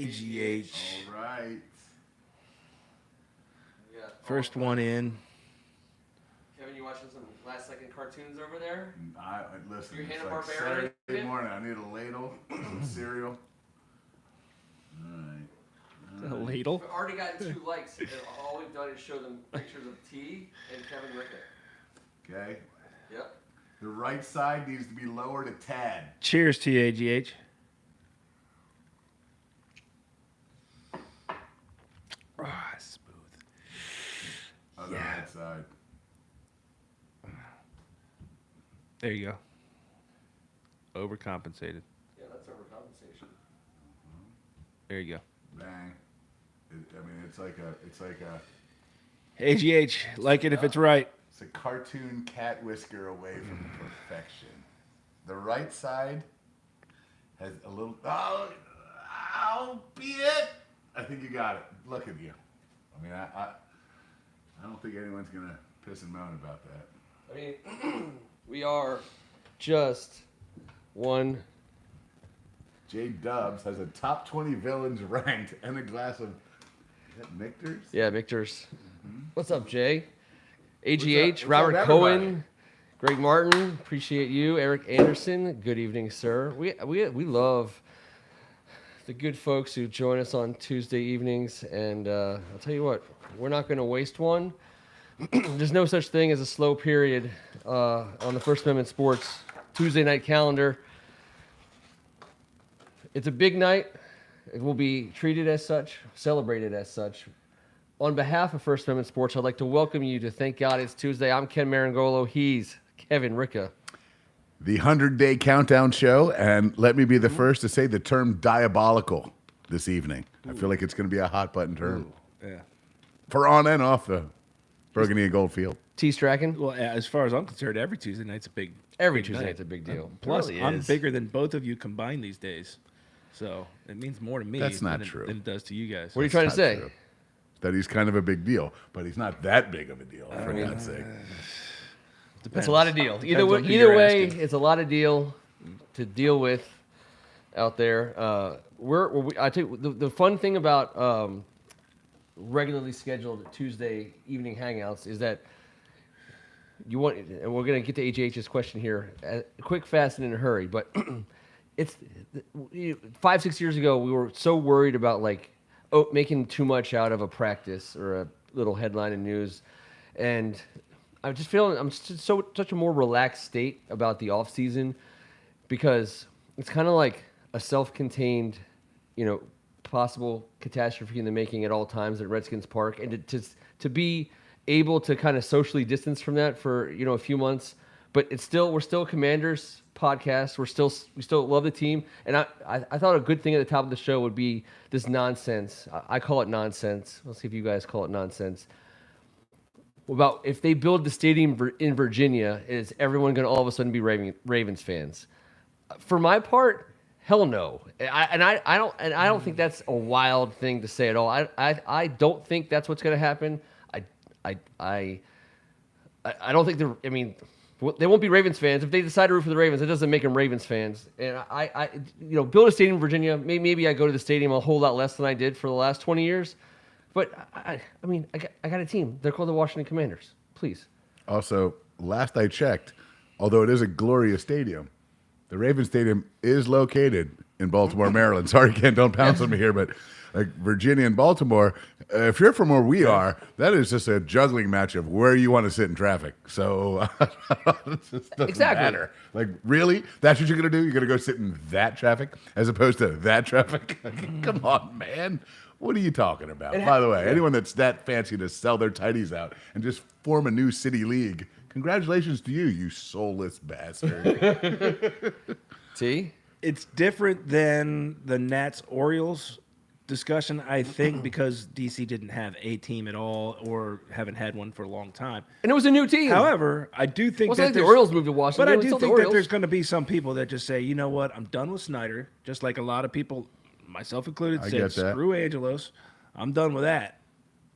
AGH. All right. First one in. Kevin, you watching some last-second cartoons over there? Listen, Your it's Hanna-Barbera like Saturday again? morning. I need a ladle, some cereal. All right. A ladle. We've already gotten 2 likes, and all we've done is show them pictures of T and Kevin Rickett. Okay. Yep. The right side needs to be lowered a tad. Cheers to you, AGH. Ah, smooth. On the right side. There you go. Overcompensated. Yeah, that's overcompensation. There you go. Bang. It's like a AGH, like it if it's right. It's a cartoon cat whisker away from perfection. The right side has a little. Oh, albeit. I think you got it. Look at you. I don't think anyone's gonna piss and moan about that. I mean, we are just one. J Dubs has a top 20 villains ranked and a glass of. Is that Michter's? Yeah, Victor's. What's up, Jay? AGH, What's Robert up, Cohen, everybody? Greg Martin, appreciate you. Eric Anderson, good evening, sir. We love the good folks who join us on Tuesday evenings, and I'll tell you what, we're not going to waste one. There's no such thing as a slow period on the First Amendment Sports Tuesday night calendar. It's a big night. It will be treated as such, celebrated as such. On behalf of First Amendment Sports, I'd like to welcome you to Thank God It's Tuesday. I'm Ken Marangolo. He's Kevin Ricka. The 100-day countdown show, and let me be the first to say the term diabolical this evening. I feel like it's going to be a hot button term. Yeah. For on and off the Burgundy and Gold field. T. Strachan. Well, as far as I'm concerned, every Tuesday night's a big. Every big Tuesday night. night's a big deal. Plus, It really I'm is. bigger than both of you combined these days, so it means more to me. That's not than true. than it does to you guys. What are you trying to say? True. That he's kind of a big deal, but he's not that big of a deal, for God's sake. It's a lot of deal. Depends on who Either you're way, asking. it's a lot of deal to deal with out there. I tell you, the fun thing about regularly scheduled Tuesday evening hangouts is that you want, and we're going to get to HH's question here, quick, fast, and in a hurry. But it's 5-6 years ago, we were so worried about making too much out of a practice or a little headline in news, and I'm just feeling I'm just such a more relaxed state about the off season because it's kind of like a self-contained, possible catastrophe in the making at all times at Redskins Park, and to be able to kind of socially distance from that for a few months, but we're still Commanders podcast. We still love the team, and I thought a good thing at the top of the show would be this nonsense. I call it nonsense. Let's see if you guys call it nonsense. About if they build the stadium in Virginia, is everyone going to all of a sudden be Ravens fans? For my part, hell no. I don't think that's a wild thing to say at all. I don't think that's what's going to happen. I don't think they won't be Ravens fans. If they decide to root for the Ravens, it doesn't make them Ravens fans. And I build a stadium in Virginia. Maybe I go to the stadium a whole lot less than I did for the last 20 years. But I got a team. They're called the Washington Commanders. Please. Also, last I checked, although it is a glorious stadium, the Ravens Stadium is located in Baltimore, Maryland. Sorry, Ken, don't pounce on me here, but Virginia and Baltimore, if you're from where we are, that is just a juggling match of where you want to sit in traffic. So it just doesn't matter. Really? That's what you're going to do? You're going to go sit in that traffic as opposed to that traffic? Come on, man. What are you talking about? By the way, anyone that's that fancy to sell their tidies out and just form a new city league, congratulations to you, you soulless bastard. T? It's different than the Nats-Orioles discussion, I think, because DC didn't have a team at all or haven't had one for a long time. And it was a new team. However, I do think Wasn't that like the there's- Orioles moved to Washington. But I It's do still the think that Orioles. there's going to be some people that just say, you know what, I'm done with Snyder, just like a lot of people, myself included, I said, get that. screw Angelos. I'm done with that.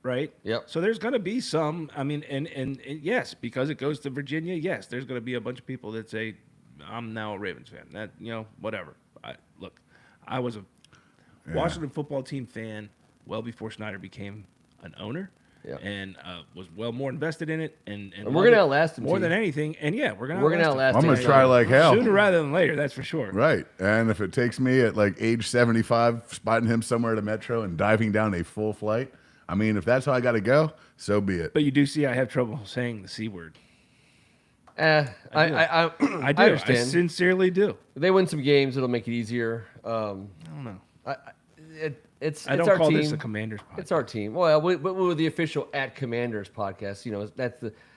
Right? Yep. So there's going to be some, and yes, because it goes to Virginia, yes, there's going to be a bunch of people that say, I'm now a Ravens fan. That, whatever. Washington football team fan well before Snyder became an owner. Yeah. And was more invested in it, and we're loved gonna it outlast him, more T. than anything. And yeah, we're gonna We're gonna outlast outlast. I'm him. gonna try like him. hell. Sooner rather than later. That's for sure. Right. And if it takes me at like age 75, spotting him somewhere at a metro and diving down a full flight, I mean, if that's how I got to go, so be it. But you do see, I have trouble saying the C word. I I do. I I understand. sincerely do. They win some games, it'll make it easier. I don't know. It's I don't our call team. this a Commanders podcast. It's our team. Well, with the official @Commanders podcast,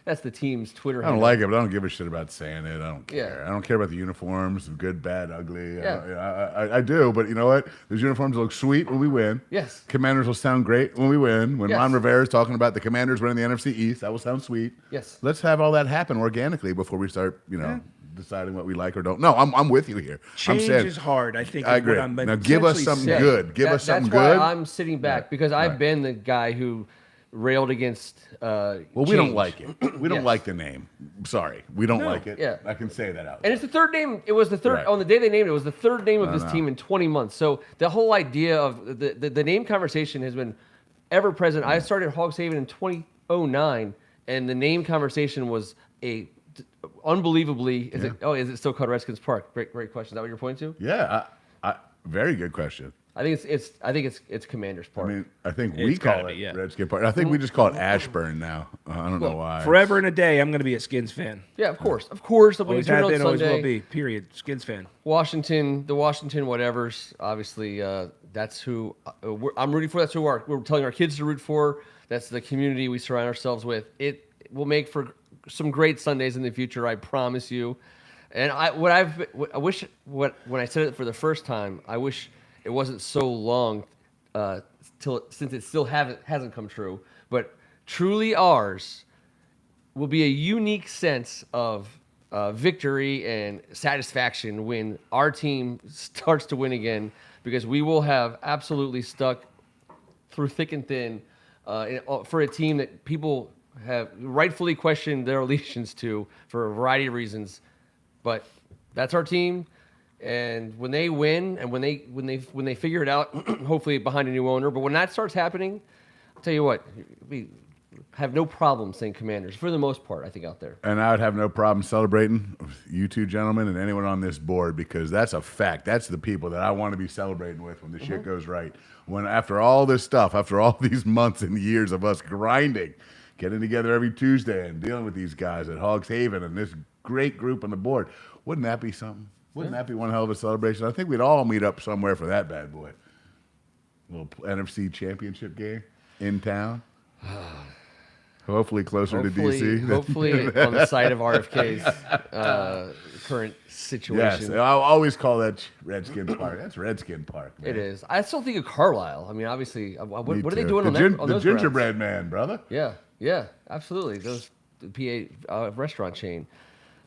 that's the team's Twitter. I don't handle. like it, but I don't give a shit about saying it. I don't care. Yeah. I don't care about the uniforms, good, bad, ugly. Yeah. I do, but you know what? Those uniforms look sweet when we win. Yes. Commanders will sound great when we win. When Yes. Ron Rivera is talking about the Commanders winning the NFC East, that will sound sweet. Yes. Let's have all that happen organically before we start, deciding what we like or don't. No, I'm with you here. Change I'm saying, is hard. I think. I is what agree. I'm Now give us essentially something saying. good. Give us something that's good. why I'm sitting back because I've Right. been the guy who railed against. Well, we don't change. like it. We don't Yes. like the name. Sorry, we don't like it. Yeah. I can say that out. And it's the third name. It was the third Right. on the day they named it. It was the third name of this know. team in 20 months. So the whole idea of the name conversation has been ever present. I started Hogs Haven in 2009, and the name conversation was unbelievably. Is it still called Redskins Park? Great question. Is that what you're pointing to? Yeah, very good question. I think it's Commanders Park. I mean, I think we It's gotta call it be, yeah. Redskin Park. I think we just call it Ashburn now. I don't know why. Forever and a day, I'm going to be a Skins fan. yeah, of course. When Always you turn have on been, always Sunday, will be. Period. Skins fan. the Washington whatevers. Obviously, that's who I'm rooting for. That's who we're telling our kids to root for. That's the community we surround ourselves with. It will make for some great Sundays in the future. I promise you. And when I said it for the first time, I wish it wasn't so long since it still hasn't come true. But truly ours will be a unique sense of victory and satisfaction when our team starts to win again, because we will have absolutely stuck through thick and thin for a team that people have rightfully questioned their allegiance to for a variety of reasons. But that's our team, and when they win and when they figure it out, hopefully behind a new owner. But when that starts happening, I'll tell you what, we have no problem saying Commanders for the most part, I think, out there. And I would have no problem celebrating with you two gentlemen and anyone on this board, because that's a fact. That's the people that I want to be celebrating with when the shit goes right. When after all this stuff, after all these months and years of us grinding, getting together every Tuesday and dealing with these guys at Hogs Haven and this great group on the board, wouldn't that be something? Wouldn't that be one hell of a celebration? I think we'd all meet up somewhere for that bad boy. Little NFC championship game in town. Hopefully closer to DC. Hopefully on the side of RFK's current Yes, situation. I'll always call that Redskin Park. That's Redskin Park. Man. It is. I still think of Carlisle. I mean, obviously, what Me are they too. doing the on the those gingerbread man, brother? grounds? Yeah, absolutely. The PA restaurant chain.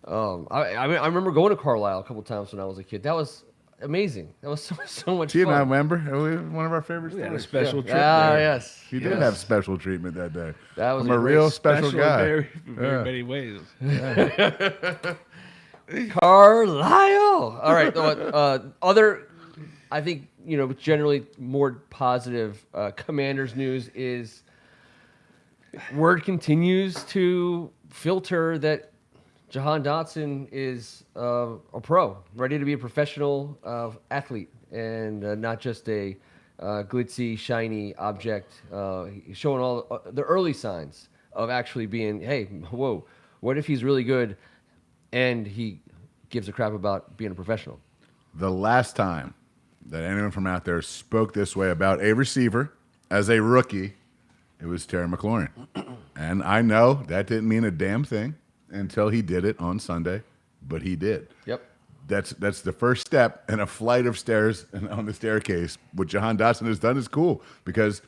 I remember going to Carlisle a couple times when I was a kid. That was amazing. That was so much See, and I fun. remember it was one of our favorite We had a stories. special trip Ah, there. yes. He did have special treatment that day. That was I'm a a great real special Special guy. in very Yeah. many ways. Carlisle. All right. Other, I think, generally more positive Commanders news is word continues to filter that Jahan Dotson is a pro, ready to be a professional athlete, and not just a glitzy, shiny object. He's showing all the early signs of actually being, hey, whoa, what if he's really good and he gives a crap about being a professional? The last time that anyone from out there spoke this way about a receiver as a rookie, it was Terry McLaurin. And I know that didn't mean a damn thing until he did it on Sunday, but he did. Yep. That's the first step in a flight of stairs on the staircase. What Jahan Dotson has done is cool, because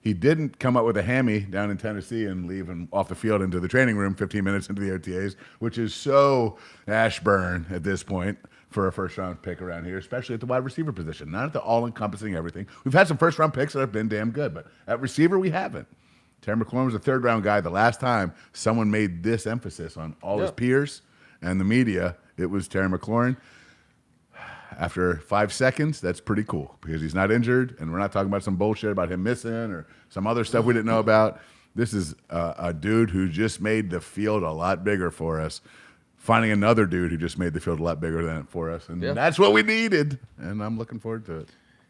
he didn't come up with a hammy down in Tennessee and leave him off the field into the training room 15 minutes into the OTAs, which is so Ashburn at this point for a first-round pick around here, especially at the wide receiver position, not at the all-encompassing everything. We've had some first-round picks that have been damn good, but at receiver, we haven't. Terry McLaurin was a third-round guy. The last time someone made this emphasis on all his peers and the media, it was Terry McLaurin. After 5 seconds, that's pretty cool because he's not injured, and we're not talking about some bullshit about him missing or some other stuff we didn't know about. This is a dude who just made the field a lot bigger for us. Finding another dude who just made the field a lot bigger than it for us, and that's what we needed. And I'm looking forward to it.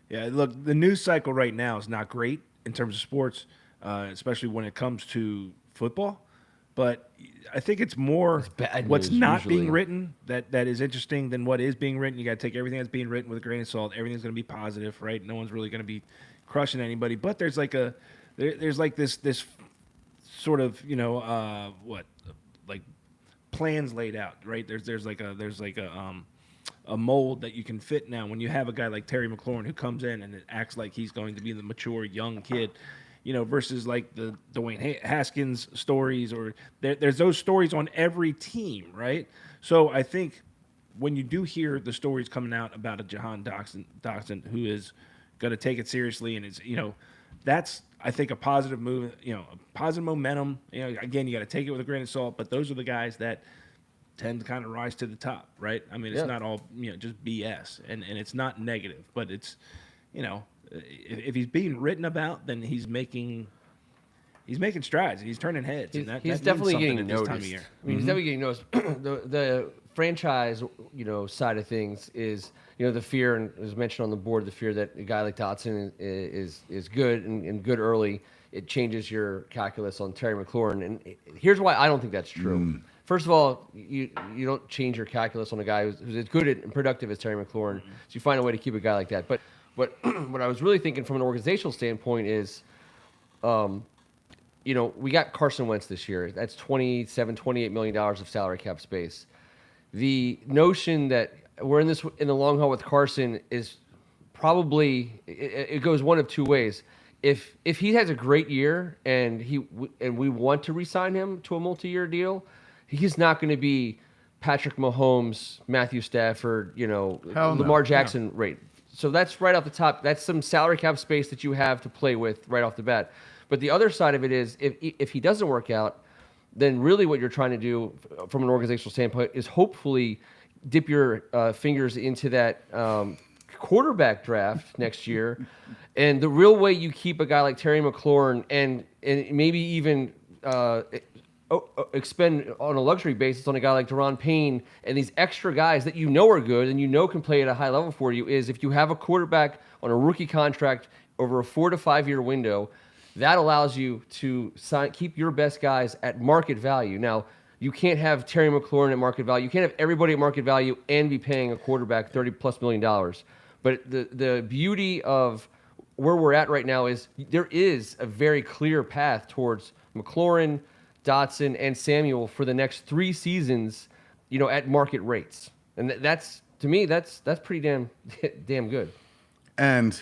Yeah, look, the news cycle right now is not great in terms of sports, especially when it comes to football. But I think it's more bad what's news, not usually. being written that is interesting than what is being written. You got to take everything that's being written with a grain of salt. Everything's going to be positive, right? No one's really going to be crushing anybody. But there's like there's like this sort of like plans laid out, right? There's like a mold that you can fit now. When you have a guy like Terry McLaurin who comes in and it acts like he's going to be the mature young kid, versus like the Dwayne Haskins stories, or there's those stories on every team, right? So I think when you do hear the stories coming out about a Jahan Dotson who is going to take it seriously, and it's that's, I think, a positive move, a positive momentum. Again, you got to take it with a grain of salt, but those are the guys that tend to kind of rise to the top, right? I mean, it's not all just BS, and it's not negative, but it's if he's being written about, then he's making strides and he's turning heads. He's, And that he's means definitely something getting at this noticed. time of year. I mean, he's definitely getting noticed. The franchise, side of things is, the fear, and as mentioned on the board, the fear that a guy like Dotson is good and good early. It changes your calculus on Terry McLaurin, and here's why I don't think that's true. First of all, you don't change your calculus on a guy who's as good and productive as Terry McLaurin. So you find a way to keep a guy like that. But what I was really thinking from an organizational standpoint is, we got Carson Wentz this year. That's $28 million of salary cap space. The notion that we're in the long haul with Carson is probably, it goes one of two ways. If he has a great year and we want to re-sign him to a multi-year deal, he's not going to be Patrick Mahomes, Matthew Stafford, Lamar Jackson rate. So that's right off the top. That's some salary cap space that you have to play with right off the bat. But the other side of it is, if he doesn't work out, then really what you're trying to do from an organizational standpoint is hopefully dip your fingers into that quarterback draft next year. And the real way you keep a guy like Terry McLaurin and maybe even expend on a luxury basis on a guy like Daron Payne and these extra guys that are good and can play at a high level for you, is if you have a quarterback on a rookie contract over a 4 to 5 year window, that allows you to keep your best guys at market value. Now, you can't have Terry McLaurin at market value. You can't have everybody at market value and be paying a quarterback $30+ million. But the beauty of where we're at right now is there is a very clear path towards McLaurin, Dotson, and Samuel for the next 3 seasons, at market rates. And that's, to me, that's pretty damn good. And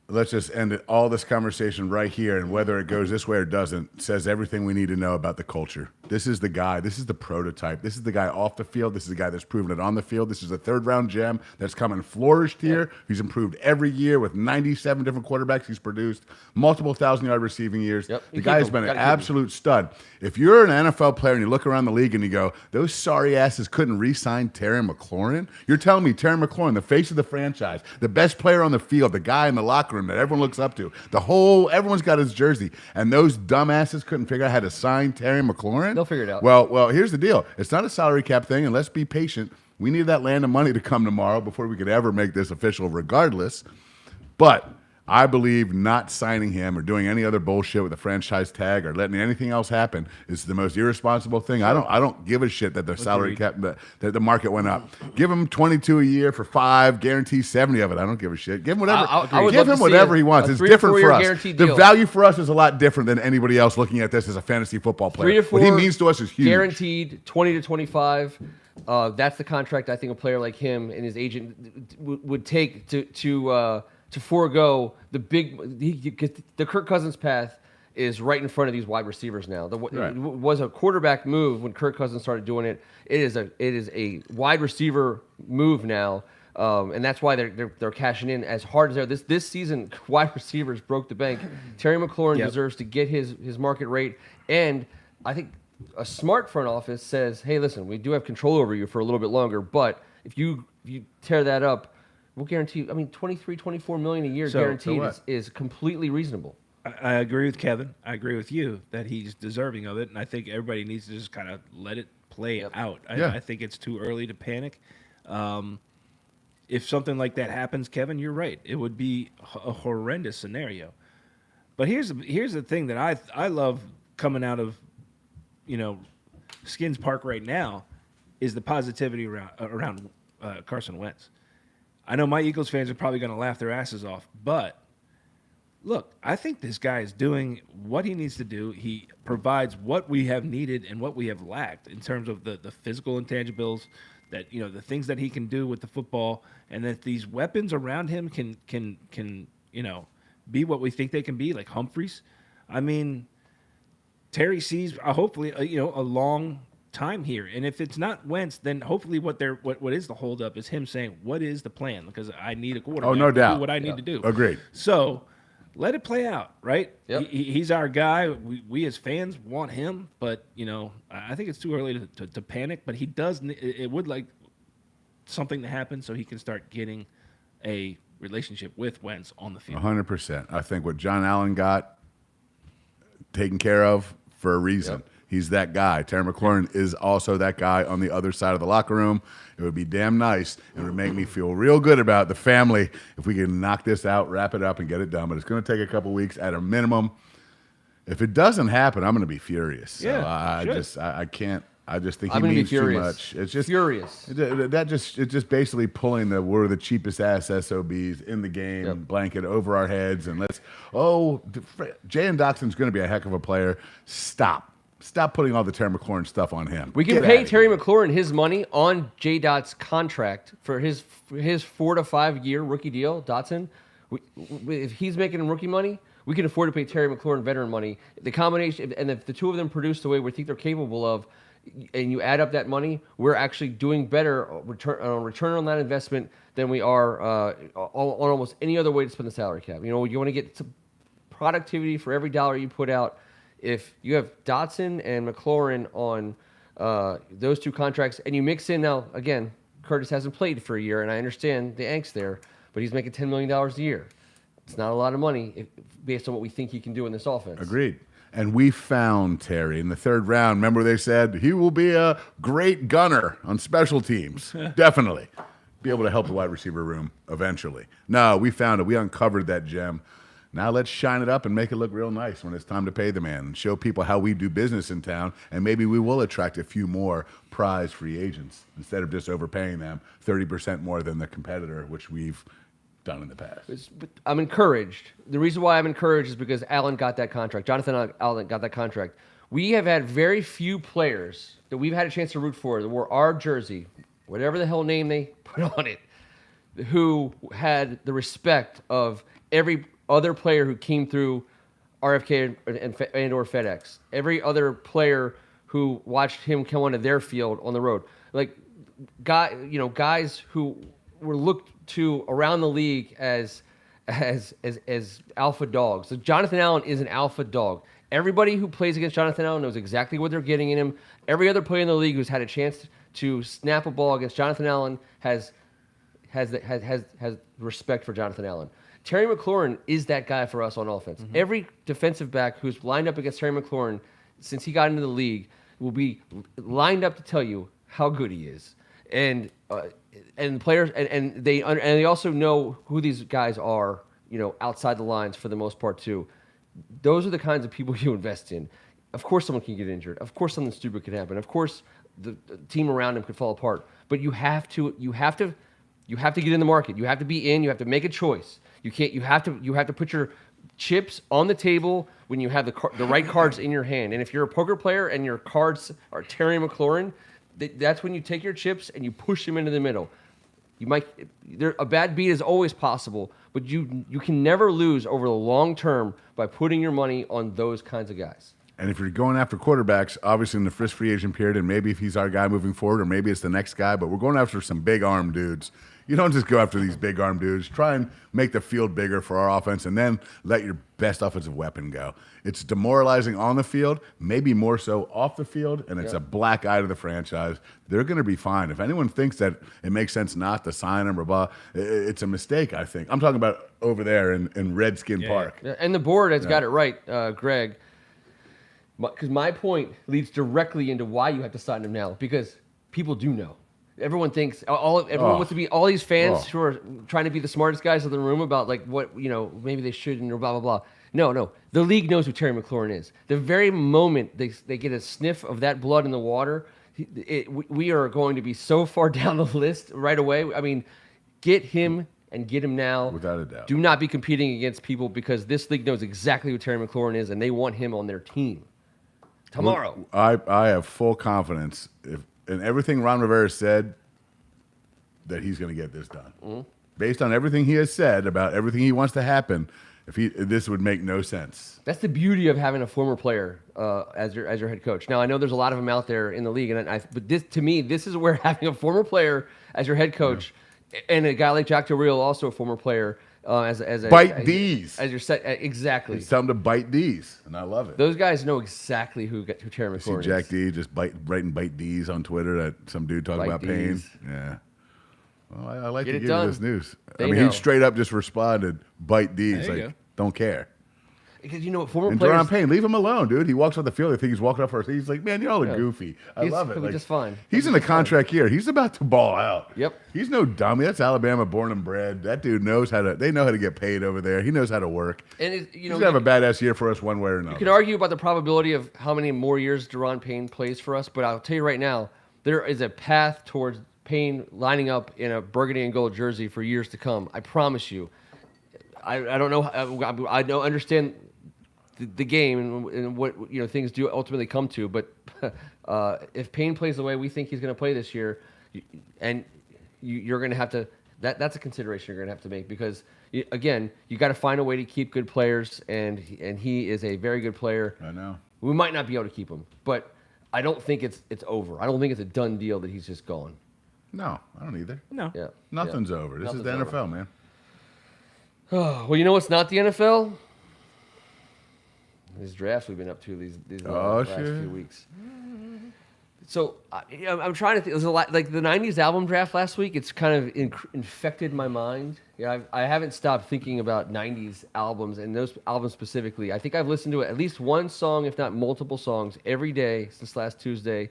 let's just end all this conversation right here, and whether it goes this way or doesn't says everything we need to know about the culture. This is the guy. This is the prototype. This is the guy off the field. This is the guy that's proven it on the field. This is a third-round gem that's come and flourished here. He's improved every year with 97 different quarterbacks he's produced, multiple 1,000-yard receiving years. The guy has been an absolute stud. If you're an NFL player and you look around the league and you go, those sorry asses couldn't re-sign Terry McLaurin, you're telling me Terry McLaurin, the face of the franchise, the best player on the field, the guy in the locker room that everyone looks up to, everyone's got his jersey, and those dumbasses couldn't figure out how to sign Terry McLaurin? They'll figure it out. Well, here's the deal. It's not a salary cap thing, and let's be patient. We need that land of money to come tomorrow before we could ever make this official regardless. But I believe not signing him or doing any other bullshit with a franchise tag or letting anything else happen is the most irresponsible thing. I don't give a shit that the salary cap, that the market went up. Give him 22 a year for 5, guarantee 70 of it. I don't give a shit. Give him whatever. I would give love him to whatever see he wants. a It's 3 to different 4 for year us. guaranteed The deal. value for us is a lot different than anybody else looking at this as a fantasy football player. 3 to 4. What he means to us is huge. Guaranteed 20 to 25. That's the contract I think a player like him and his agent would take to forego the Kirk Cousins path is right in front of these wide receivers now. It was a quarterback move when Kirk Cousins started doing it. It is a wide receiver move now, and that's why they're cashing in as hard as they're. This season, wide receivers broke the bank. Terry McLaurin deserves to get his market rate, and I think a smart front office says, "Hey, listen, we do have control over you for a little bit longer, but if you tear that up." we'll guarantee. I mean, 23, 24 million a year So guaranteed what? is completely reasonable. I agree with Kevin. I agree with you that he's deserving of it, and I think everybody needs to just kind of let it play Yep. out. Yeah. I think it's too early to panic. If something like that happens, Kevin, you're right. It would be a horrendous scenario. But here's the thing that I love coming out of, Skins Park right now, is the positivity around Carson Wentz. I know my Eagles fans are probably going to laugh their asses off, but look, I think this guy is doing what he needs to do. He provides what we have needed and what we have lacked in terms of the physical intangibles, that the things that he can do with the football, and that these weapons around him can be what we think they can be, like Humphreys. I mean, Terry sees hopefully a long time here, and if it's not Wentz, then hopefully what is the holdup is him saying, what is the plan, because I need a quarterback Oh, no to doubt. do what I need to do. Agreed. So let it play out, right? Yep. He's our guy. We as fans want him, but I think it's too early to panic. But he does. It would like something to happen so he can start getting a relationship with Wentz on the field. 100%. I think what John Allen got taken care of for a reason. Yep. He's that guy. Terry McLaurin is also that guy on the other side of the locker room. It would be damn nice. It would make me feel real good about the family if we can knock this out, wrap it up, and get it done. But it's going to take a couple weeks at a minimum. If it doesn't happen, I'm going to be furious. So Yeah, I can't. I just think I'm he gonna be means too furious. much. It's just Furious. It's just basically pulling we're the cheapest ass SOBs in the game Yep. blanket over our heads, and Jay Doxson's going to be a heck of a player. Stop putting all the Terry McLaurin stuff on him. We can Get pay outta Terry here. McLaurin his money on J. Dot's contract for his 4 to 5 year rookie deal. Dotson, if he's making rookie money, we can afford to pay Terry McLaurin veteran money. The combination, and if the two of them produce the way we think they're capable of, and you add up that money, we're actually doing better return on that investment than we are on almost any other way to spend the salary cap. You want to get some productivity for every dollar you put out. If you have Dotson and McLaurin on those two contracts, and you mix in now, again, Curtis hasn't played for a year, and I understand the angst there, but he's making $10 million a year. It's not a lot of money based on what we think he can do in this offense. Agreed. And we found Terry in the third round. Remember, they said he will be a great gunner on special teams. Definitely. Be able to help the wide receiver room eventually. No, we found it. We uncovered that gem. Now let's shine it up and make it look real nice when it's time to pay the man and show people how we do business in town. And maybe we will attract a few more prize free agents instead of just overpaying them 30% more than the competitor, which we've done in the past. But I'm encouraged. The reason why I'm encouraged is because Allen got that contract. Jonathan Allen got that contract. We have had very few players that we've had a chance to root for that wore our jersey, whatever the hell name they put on it, who had the respect of every other player who came through RFK and or FedEx. Every other player who watched him come onto their field on the road. Like guys who were looked to around the league as alpha dogs. So Jonathan Allen is an alpha dog. Everybody who plays against Jonathan Allen knows exactly what they're getting in him. Every other player in the league who's had a chance to snap a ball against Jonathan Allen has respect for Jonathan Allen. Terry McLaurin is that guy for us on offense. Mm-hmm. Every defensive back who's lined up against Terry McLaurin since he got into the league will be lined up to tell you how good he is. And players and they also know who these guys are, outside the lines for the most part too. Those are the kinds of people you invest in. Of course someone can get injured. Of course something stupid could happen. Of course the team around him could fall apart. But you have to get in the market. You have to be in, you have to make a choice. You have to put your chips on the table when you have the right cards in your hand. And if you're a poker player and your cards are Terry McLaurin, that's when you take your chips and you push them into the middle. A bad beat is always possible, but you can never lose over the long term by putting your money on those kinds of guys. And if you're going after quarterbacks, obviously in the first free agent period, and maybe if he's our guy moving forward, or maybe it's the next guy, but we're going after some big arm dudes. You don't just go after these big arm dudes. Try and make the field bigger for our offense, and then let your best offensive weapon go. It's demoralizing on the field, maybe more so off the field, and it's a black eye to the franchise. They're going to be fine. If anyone thinks that it makes sense not to sign him or blah, it's a mistake, I think. I'm talking about over there in Redskin Park. Yeah, and the board has got it right, Greg. Because my point leads directly into why you have to sign him now. Because people do know. Everyone thinks everyone wants to be all these fans who are trying to be the smartest guys in the room about like what maybe they shouldn't or blah blah blah. No, the league knows who Terry McLaurin is. The very moment they get a sniff of that blood in the water, we are going to be so far down the list right away. I mean, get him and get him now. Without a doubt. Do not be competing against people because this league knows exactly who Terry McLaurin is and they want him on their team tomorrow. I have full confidence in everything Ron Rivera said that he's going to get this done. Based on everything he has said about everything he wants to happen, this would make no sense. That's the beauty of having a former player as your head coach. Now I know there's a lot of them out there in the league, but this is where having a former player as your head coach and a guy like Jack Del Rio, also a former player, as D's as your set exactly. It's time to bite D's, and I love it. Those guys know exactly who Terry See McLaurin Jack is. D just writing bite D's on Twitter that some dude talking Bite about pain. Ds. Yeah. Well, I like Get to it give done. you this news. They I mean, know. he straight up just responded, bite D's, There you like, go. don't care. Because former And players. Deron Payne, leave him alone, dude. He walks off the field. I think he's walking up first. He's like, man, y'all are goofy. I He's- love it. he'll be just fine. He's in a contract year. He's about to ball out. Yep. He's no dummy. That's Alabama born and bred. That dude knows they know how to get paid over there. He knows how to work. And He's going to have a badass year for us one way or another. You can argue about the probability of how many more years Deron Payne plays for us, but I'll tell you right now, there is a path towards Payne lining up in a burgundy and gold jersey for years to come. I promise you. I don't know. I don't understand the game and what things do ultimately come to, but if Payne plays the way we think he's going to play this year, and you're going to have to. That's a consideration you're going to have to make because again, you got to find a way to keep good players, and he is a very good player. I know. We might not be able to keep him, but I don't think it's over. I don't think it's a done deal that he's just gone. No, I don't either. No. Yeah, Nothing's over. This is the Nothing's NFL, man. Well, you know what's not the NFL? These drafts we've been up to these last sure. few weeks. So I'm trying to think. There's a lot like the '90s album draft last week. It's kind of infected my mind. Yeah, I haven't stopped thinking about '90s albums and those albums specifically. I think I've listened to at least one song, if not multiple songs, every day since last Tuesday.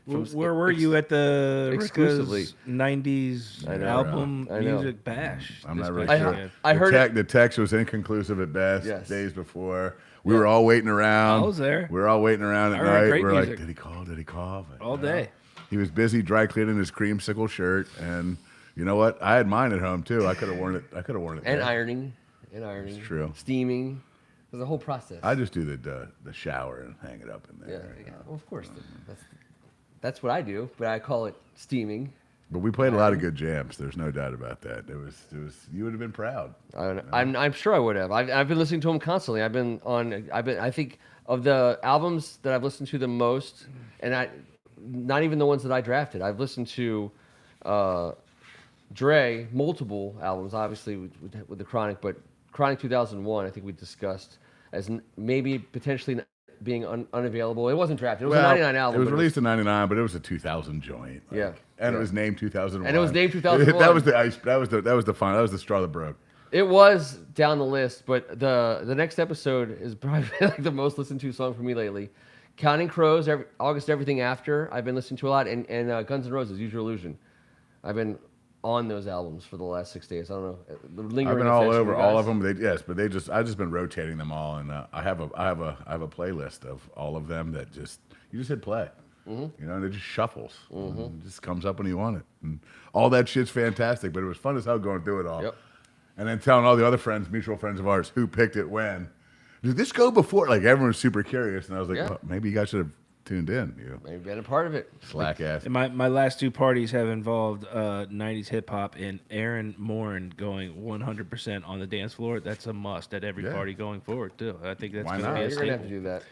Where were you at the exclusively. Ricka's 90s I know. album I know. music bash? I'm this not really past sure. weekend? I heard it. The text was inconclusive at best. Yes. Days before, we were all waiting around. I was there. We were all waiting around at I heard night. great We're like, music. did he call? Did he call? But, All day. He was busy dry cleaning his creamsicle shirt, and you know what? I had mine at home too. I could have worn it. I could have worn it. And there. ironing. It's true. Steaming. There's a whole process. I just do the shower and hang it up in yeah, there. yeah. Well, of course. That's what I do, but I call it steaming. But we played a lot of good jams. There's no doubt about that. It was. You would have been proud. I'm sure I would have. I've been listening to them constantly. I think of the albums that I've listened to the most, and not even the ones that I drafted. I've listened to Dre multiple albums, obviously with the Chronic, but Chronic 2001 I think we discussed as maybe potentially being unavailable. It wasn't drafted. It was a 99 album. It was but released in '99, but it was a 2000 joint. Yeah. And Yeah. it was named 2001. And it was named 2001. that was the ice. That was the fun. That was the straw that broke. It was down the list, but the next episode is probably like the most listened to song for me lately. Counting Crows, August Everything After, I've been listening to a lot, and Guns N' Roses, Use Your Illusion. I've been on those albums for the last 6 days. I don't know. The Lingering I've been all Effects, over you all guys. of them. I've just been rotating them all, and I have a playlist of all of them that you just hit play. Mm-hmm. You know, and it just shuffles. And it just comes up when you want it, and all that shit's fantastic. But it was fun as hell going through it all. Yep. And then telling all the other friends, mutual friends of ours, who picked it when. Did this go before? Like, everyone was super curious. And I was like, Yeah. well, maybe you guys should have tuned in. You Maybe been a part of it. slack ass. And my last two parties have involved 90s hip hop and Aaron Morin going 100% on the dance floor. That's a must at every Yeah. party going forward too. I think that's Why going to not? be a You're going to have to staple. do that.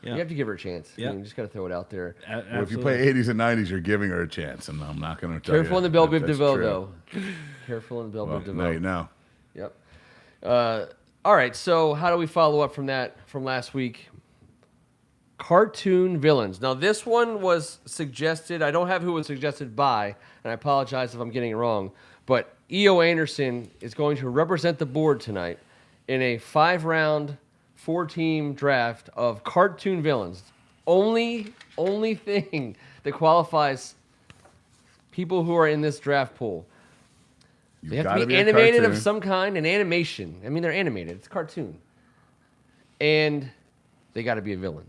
Yeah. You have to give her a chance. Yeah. You just got to throw it out there. Well, if you play 80s and 90s, you're giving her a chance, and I'm not going to tell Careful you. in the Belle that Biv that's DeVoe, true. though. Careful in the Belle Well, Biv DeVoe. now you know. Yep. All right. So how do we follow up from that from last week? Cartoon villains. Now this one was suggested. I don't have who it was suggested by, and I apologize if I'm getting it wrong. But E.O. Anderson is going to represent the board tonight in a 5-round, 4-team draft of cartoon villains. Only thing that qualifies people who are in this draft pool. They have gotta to be a animated of cartoon. some kind, an animation. I mean, they're animated. It's a cartoon. And they got to be a villain.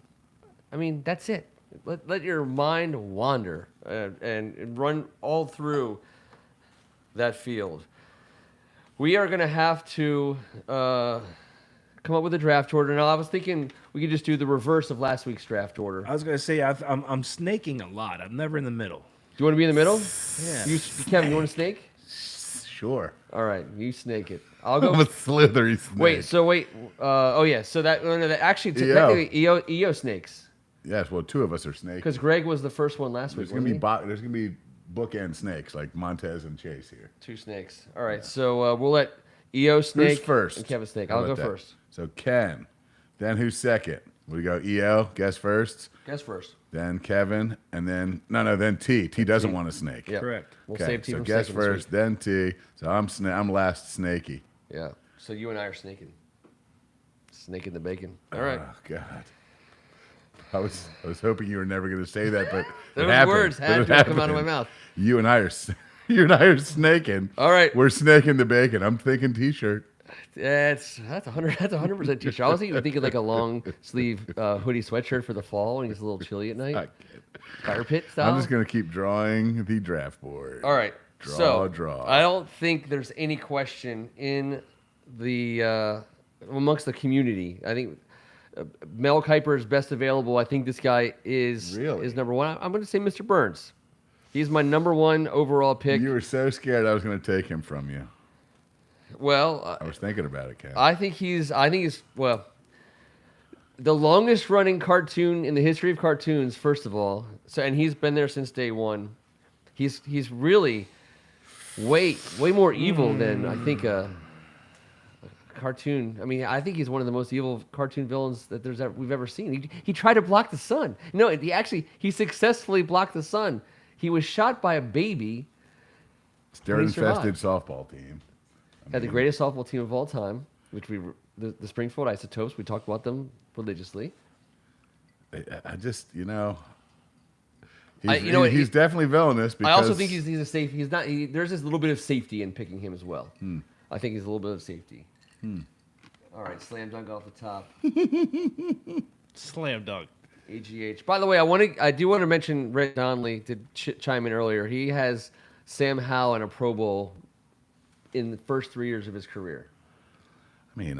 I mean, that's it. Let your mind wander and run all through that field. We are going to have to come up with a draft order. Now, I was thinking we could just do the reverse of last week's draft order. I was gonna say I'm snaking a lot. I'm never in the middle. Do you want to be in the middle? Yeah. Kevin, you want to snake? Sure. All right, you snake it. I'll I'm go. a slithery snake. Wait. Oh, yeah. So that, no, actually, EO. technically, EO snakes. Yes, well, 2 of us are snakes. Because Greg was the first one last week. There's gonna wasn't he? there's gonna be bookend snakes like Montez and Chase here. 2 snakes. All right, so we'll let EO snake Who's first? and Kevin snake. How I'll go about that? first. So Ken, then who's second? We go EO, guess first, Guess first. then Kevin, and then then T. T doesn't want a snake. Yeah. Correct. We'll Okay, save T so from guess snaking this first, then T. So I'm last snaky. week. Yeah. So you and I are snaking. Snaking the bacon. All right. Oh God. I was hoping you were never going to say that, but Those it happened. words But had it to come out of my happened. mouth. You and I are snaking. All right. We're snaking the bacon. I'm thinking T-shirt. That's 100% t-shirt. I was even thinking like a long sleeve hoodie sweatshirt for the fall when it's a little chilly at night. I- Fire pit style. I'm just going to keep drawing the draft board. All right. Draw. I don't think there's any question in the amongst the community. I think Mel Kiper is best available. I think this guy is Really? number one. I'm going to say Mr. Burns. He's my number 1 overall pick. You were so scared I was going to take him from you. Well, I was thinking about it, Ken. I think he's well, the longest running cartoon in the history of cartoons. First of all, and he's been there since day one. He's really way more evil than I think a cartoon. I mean, I think he's one of the most evil cartoon villains that we've ever seen. He tried to block the sun. No, he successfully blocked the sun. He was shot by a baby. Steroid-infested softball team. Had the greatest softball team of all time, which the Springfield Isotopes. We talked about them religiously. I just, He's definitely villainous. Because I also think he's a safe. He's not. There's this little bit of safety in picking him as well. I think he's a little bit of safety. All right, slam dunk off the top. Slam dunk. AGH. By the way, I do want to mention Red Donnelly did chime in earlier. He has Sam Howell in a Pro Bowl in the first 3 years of his career. I mean,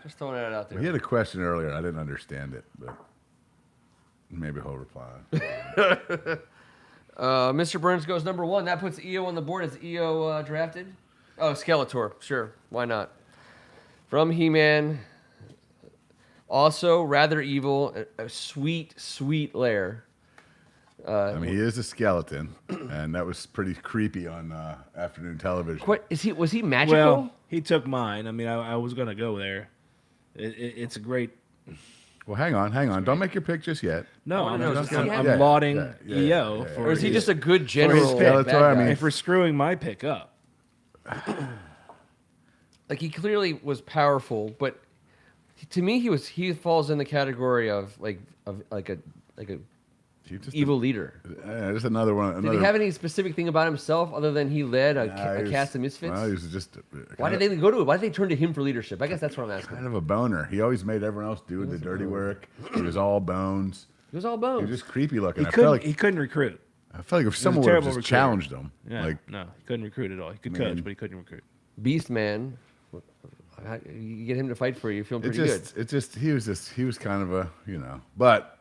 Just throwing that out there. he had a question earlier. I didn't understand it, but maybe he'll reply. Mr. Burns goes number 1. That puts EO on the board. Is EO drafted? Oh, Skeletor. Sure. Why not? From He-Man. Also, rather evil. A sweet, sweet lair. I mean, he is a skeleton, and that was pretty creepy on afternoon television. What is he? Was he magical? Well, he took mine. I mean, I was gonna go there. It's a great. Well, hang on. Don't make your pick just yet. No, wanna I'm, know, just, does he I'm have- lauding yeah, EO yeah, for. or is he his- just a good his general? pick. bad Skeletor, I guy? mean- and for screwing my pick up? Like he clearly was powerful, but to me, he falls in the category of like a He's just evil leader. just another one. Did he have any specific thing about himself other than he led a he was- cast of misfits? Well, he was just Why did they go to it? Why did they turn to him for leadership? I guess that's what I'm asking. kind of a boner. He always made everyone else do the dirty work. He was all bones. It was all He bones. was just creepy looking. He I couldn't. felt He like couldn't recruit. if someone would have terrible just recruiter. challenged him, Yeah, like no, he couldn't recruit at all. He could Man. coach, but he couldn't recruit. Beast Man. You get him to fight for you, you're feeling pretty he was kind of a but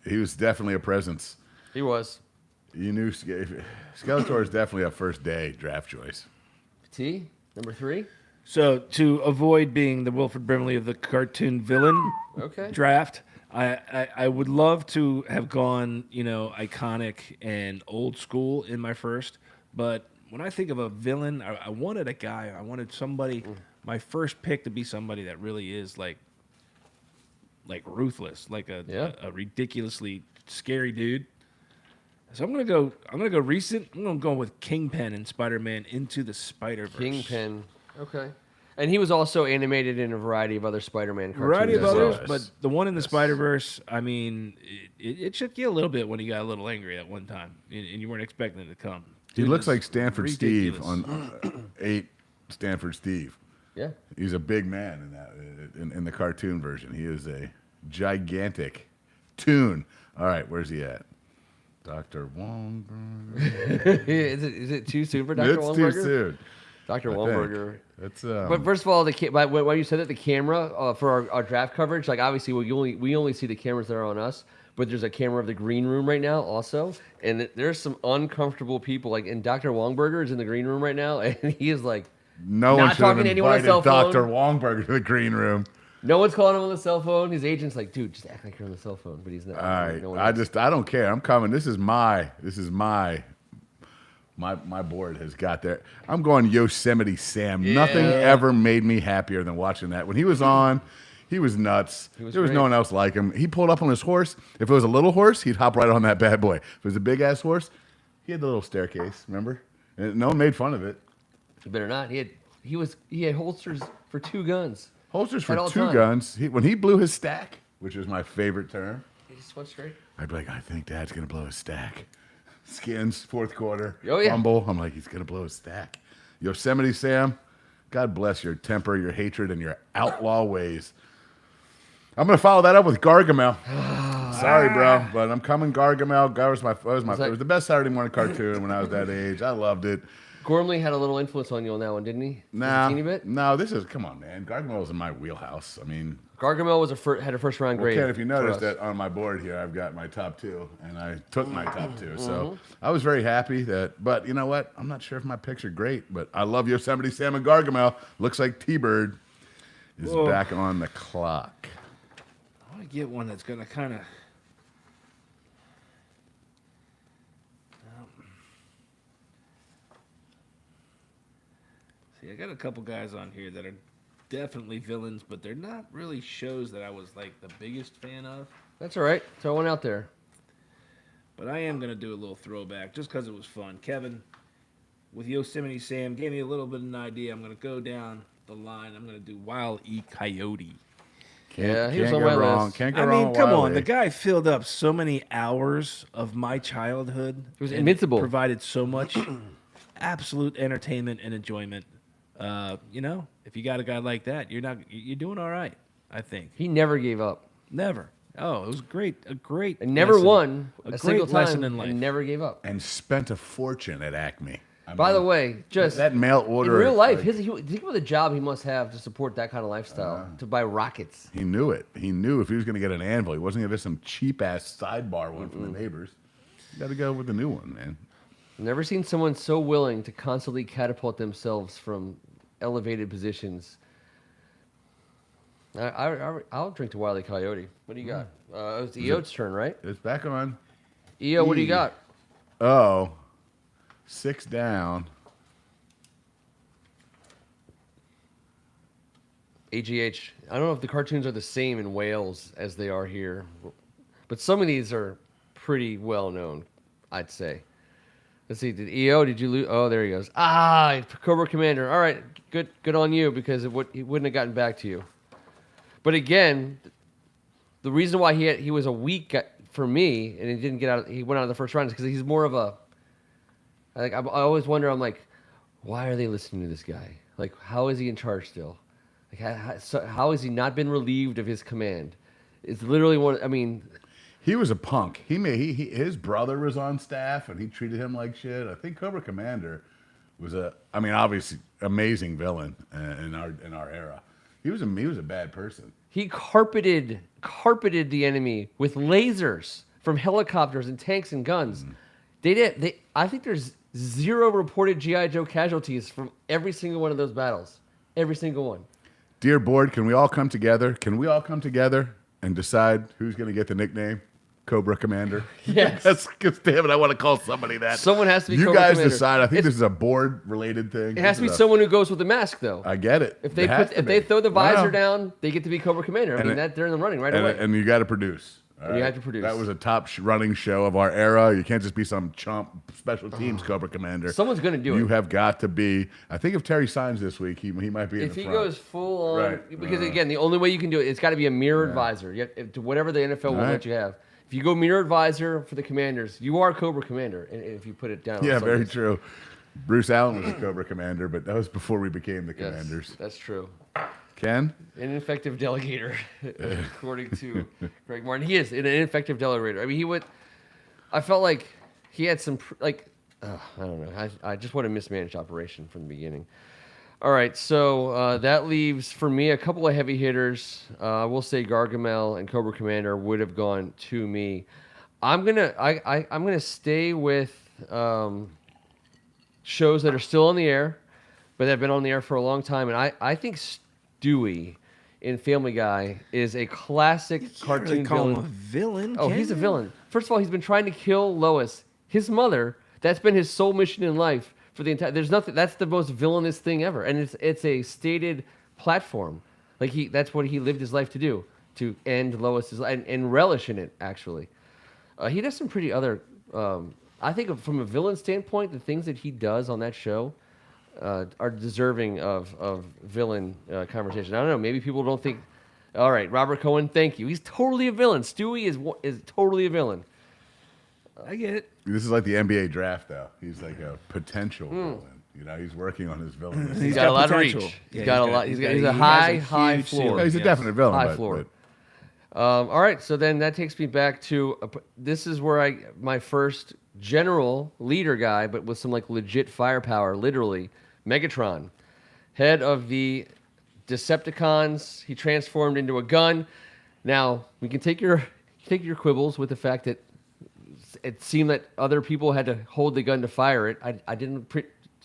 he was definitely a presence. good. He was. You knew Skeletor is definitely a first day draft choice. T number 3. So to avoid being the Wilford Brimley of the cartoon villain Okay. draft, I would love to have gone, iconic and old school in my first. But when I think of a villain, I wanted a guy. I wanted somebody. My first pick to be somebody that really is like ruthless, like a ridiculously scary dude. So I'm gonna go recent. I'm gonna go with Kingpin and Spider-Man Into the Spider-Verse. Kingpin. Okay. And he was also animated in a variety of other Spider-Man cartoons. Variety of as well. others, but the one in the Spider-Verse, I mean, it shook you a little bit when he got a little angry at one time, and you weren't expecting it to come. He Dude looks is like Stanford Steve ridiculous. on 8 Stanford Steve. Yeah. He's a big man in that in the cartoon version. He is a gigantic toon. All right, where's he at? Dr. Wong. is it too soon for Dr. It's too Wahlberger? soon. Dr. I think. Wahlberger. It's But first of all, when you said that the camera for our draft coverage, like obviously we only see the cameras that are on us, but there's a camera of the green room right now also, and there's some uncomfortable people. Like, and Dr. Wongberger is in the green room right now, and he is like, no one not should have talking to anyone on invited cell phone. Dr. Wongberger to the green room. no one's calling him on the cell phone. His agent's like, dude, just act like you're on the cell phone, but he's not. All right, no one I is. don't care. I'm coming. This is my board has got there. I'm going Yosemite Sam. Nothing ever made me happier than watching that. When he was on, he was nuts. was There was great. no one else like him. He pulled up on his horse. If it was a little horse, he'd hop right on that bad boy. If it was a big ass horse, he had the little staircase. Remember? And no one made fun of it. You better not. He had holsters for 2 guns. Holsters At for all 2 time. guns. When he blew his stack, which is my favorite term, He just went straight. I'd be like, I think Dad's gonna blow his stack. Skins, 4th quarter. Oh, yeah. Fumble. I'm like, he's gonna blow his stack. Yosemite Sam, God bless your temper, your hatred, and your outlaw ways. I'm gonna follow that up with Gargamel. Sorry, bro, but I'm coming Gargamel. That it was the best Saturday morning cartoon when I was that age. I loved it. Gormley had a little influence on you on that one, didn't he? Just a teeny bit. No, come on, man. Gargamel was in my wheelhouse. I mean, Gargamel had a first round grade. Ken, if you for noticed us. that on my board here, I've got my top 2, and I took my top 2. So Mm-hmm. I was very happy that. But you know what? I'm not sure if my picks are great, but I love Yosemite Sam and Gargamel. Looks like T-Bird is Whoa. back on the clock. I want to get one that's gonna kind of. See, I got a couple guys on here that are definitely villains, but they're not really shows that I was like the biggest fan of. That's all right. Throw one out there. But I am gonna do a little throwback just because it was fun. Kevin, with Yosemite Sam, gave me a little bit of an idea. I'm gonna go down the line. I'm gonna do Wile E. Coyote. Yeah, he was Can't on go my wrong. list. Can't go I wrong. mean, with come Wile on. E. The guy filled up so many hours of my childhood. He was and invincible. Provided so much absolute entertainment and enjoyment. If you got a guy like that, you're doing all right. I think. He never gave up. Never. Oh, it was great. A great. And never lesson. won A a great single time. lesson in life. And never gave up. and spent a fortune at Acme. I By mean, the way, just that mail in order. real life, like, think about the job he must have to support that kind of lifestyle. To buy rockets. he knew it. He knew if he was going to get an anvil, he wasn't going to get some cheap ass sidebar one from the neighbors. You got to go with the new one, man. Never seen someone so willing to constantly catapult themselves from elevated positions. I'll drink to Wile E. Coyote. What do you got? It's EO's turn, right? It's back on. EO, what do you E. got? Oh, 6 down. AGH. I don't know if the cartoons are the same in Wales as they are here, but some of these are pretty well known, I'd say. Let's see. Did you lose? Oh, there he goes. Cobra Commander. All right, good on you because he wouldn't have gotten back to you. But again, the reason why he was a weak guy for me and he didn't get out. He went out of the first round is because he's more of a. I always wonder. I'm like, why are they listening to this guy? Like, how is he in charge still? Like, how has he not been relieved of his command? It's literally one. I mean, He was a punk. His brother was on staff, and he treated him like shit. I think Cobra Commander was obviously amazing villain in our era. He was a bad person. he carpeted the enemy with lasers from helicopters and tanks and guns. I think there's 0 reported GI Joe casualties from every single one of those battles. Every single one. Dear board, can we all come together? Can we all come together and decide who's going to get the nickname Cobra Commander? Yes. That's because, damn it, I want to call somebody that. Someone has to be You Cobra guys Commander. decide. I think It's- this is a board-related thing. It has to be This is someone who goes with the mask, though. I get it. If they It has put, to if they be. throw the visor Wow. down, they get to be Cobra Commander. I And mean, it- they're in the running right and, away. and you got to produce. all And you right? have to produce. That was a top running show of our era. You can't just be some chump special teams Cobra Commander. Someone's gonna do You it. have got to be. I think if Terry signs this week, he might be in If the he front. goes full on, Right. because again, the only way you can do it, it's got to be a mirrored visor. You have, to whatever the NFL will Right. let you have. If you go mirrored visor for the Commanders, you are Cobra Commander. And if you put it down, Yeah, on very somebody's- true. Bruce Allen was a Cobra Commander, but that was before we became the Yes, Commanders. that's true. Ken? An ineffective delegator, according to Greg Martin. He is an ineffective delegator. I mean, he would. I felt like he had some I don't know. I just want a mismanaged operation from the beginning. All right, so that leaves for me a couple of heavy hitters. I will say Gargamel and Cobra Commander would have gone to me. I'm gonna stay with shows that are still on the air, but have been on the air for a long time, and I think Stewie in Family Guy is a classic cartoon Really call him villain. a villain? Oh, can he's a you? villain. First of all, he's been trying to kill Lois, his mother. That's been his sole mission in life for the entire. There's nothing. That's the most villainous thing ever, and it's a stated platform. Like that's what he lived his life to do, to end Lois's life and relish in it. Actually, he does some pretty other. I think from a villain standpoint, the things that he does on that show are deserving of villain conversation. I don't know. Maybe people don't think. All right, Robert Cohen, thank you. He's totally a villain. Stewie is totally a villain. I get it. This is like the NBA draft, though. He's like a potential villain. You know, he's working on his villain. He's got a lot of potential. reach. Yeah, He's got a lot. He's a high huge floor. ceiling. He's a Yes. definite villain. High but, floor. but All right, so then that takes me back to this is where my first general leader guy, but with some like legit firepower, literally Megatron, head of the Decepticons. He transformed into a gun. Now we can take your quibbles with the fact that it seemed that other people had to hold the gun to fire it. I didn't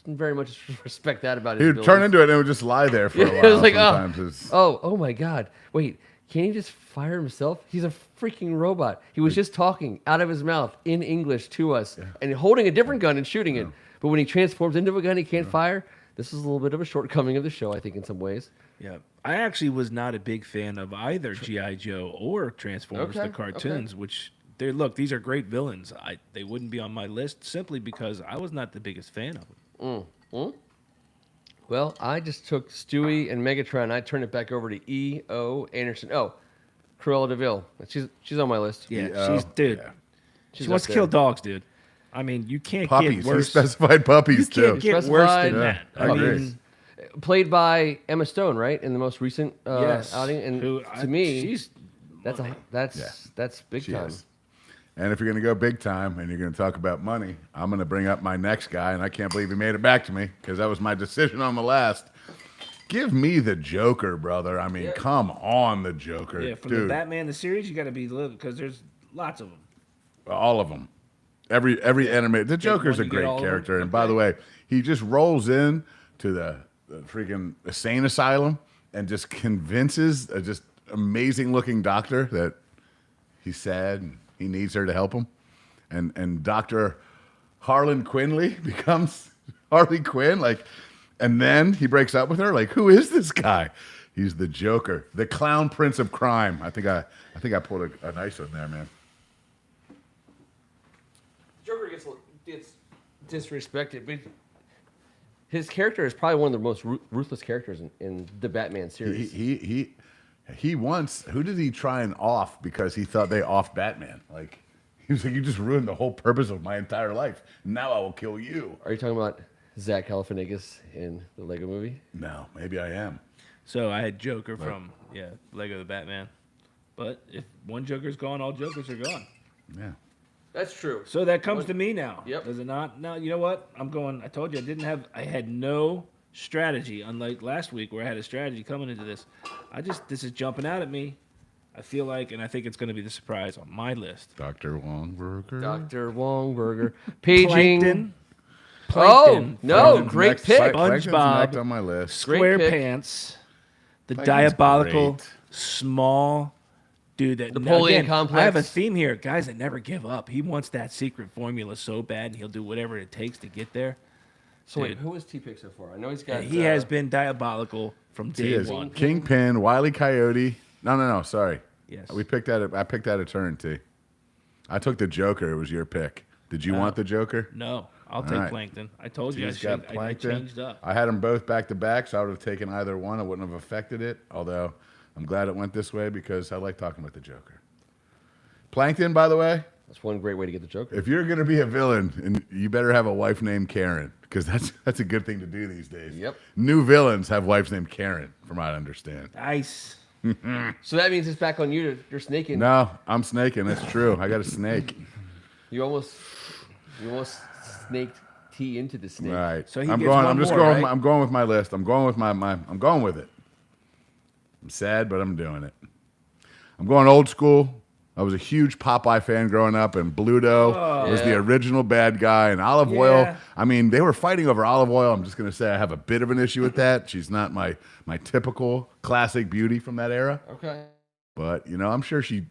very much respect that about he his would turn abilities. into it and it would just lie there for a It while. was like, sometimes. It's- oh my God. Wait, can't he just fire himself? He's a freaking robot. He was just talking out of his mouth in English to us and holding a different gun and shooting it. But when he transforms into a gun, he can't fire. This is a little bit of a shortcoming of the show, I think, in some ways. Yeah, I actually was not a big fan of either GI Joe or Transformers Okay, the cartoons. Which these are great villains. They wouldn't be on my list simply because I was not the biggest fan of them. Well, I just took Stewie and Megatron. I turned it back over to E.O. Anderson. Oh, Cruella DeVille. She's on my list. Yeah, Oh, she's dude. yeah. She She's wants up to there. kill dogs, dude. I mean, you can't Puppies. get He worse. specified puppies, You too. can't get worse Specified. than that. Yeah, I I agree. mean, Played by Emma Stone, right, in the most recent yes. outing. And to me, she's that's big She time. is. And if you're going to go big time and you're going to talk about money, I'm going to bring up my next guy, and I can't believe he made it back to me because that was my decision on the last. Give me the Joker, brother. I mean, come on, the Joker. yeah. From Dude, the Batman the series, you got to be little because there's lots of them. all of them. Every animated. The Joker's one, a you get great all of them? character. And by the way, he just rolls in to the freaking insane asylum and just convinces a just amazing looking doctor that he's sad and he needs her to help him. And Dr. Harlan Quinley becomes Harley Quinn. And then he breaks up with her. Like, who is this guy? He's the Joker, the clown prince of crime. I think I pulled a nice one there, man. Joker gets disrespected, but his character is probably one of the most ruthless characters in the Batman series. He once, who did he try and off because he thought they offed Batman? Like, he was like, you just ruined the whole purpose of my entire life. Now I will kill you. Are you talking about Zach Galifianakis in the Lego Movie? No, maybe I am. So I had Joker from Lego the Batman, but if one Joker's gone, all Jokers are gone. Yeah. That's true. So that comes to me now. Yep. Does it not? No, you know what? I'm going. I told you I had no strategy, unlike last week where I had a strategy coming into this. This is jumping out at me. I feel like, and I think it's going to be the surprise on my list. Dr. Wongburger. Dr. Wongburger. Paging. Plankton. Plankton. no, Plankton's great next- pick. Plankton's SpongeBob. next on my list. Great pick. SquarePants, the Plankton's diabolical, great. small dude that Napoleon again, complex. I have a theme here. Guys that never give up. He wants that secret formula so bad, and he'll do whatever it takes to get there. So wait, Dude. who was T pick so far? I know he's got. He has been diabolical from He day is one. Kingpin, Wile E. Coyote. No. Sorry. Yes. We picked that. I picked that a turn, T. I took the Joker. It was your pick. Did you want the Joker? No, I'll take right. Plankton. I told you He's I got I Plankton. changed up. I had them both back to back, so I would have taken either one. It wouldn't have affected it. Although I'm glad it went this way because I like talking about the Joker. Plankton, by the way, That's one great way to get the Joker. if you're gonna be a villain, and you better have a wife named Karen, because that's a good thing to do these days. Yep. New villains have wives named Karen, from what I understand. Nice. So that means it's back on you. You're snaking. No, I'm snaking. That's true. I got a snake. You almost snaked T into the snake. All right. So he I'm gets going. one I'm just more, going. right? I'm going with my list. I'm going with I'm going with it. I'm sad, but I'm doing it. I'm going old school. I was a huge Popeye fan growing up, and Bluto was the Yeah. original bad guy. And Olive Oil. Yeah. I mean, they were fighting over Olive Oil. I'm just going to say I have a bit of an issue with that. She's not my typical classic beauty from that era. Okay. But I'm sure she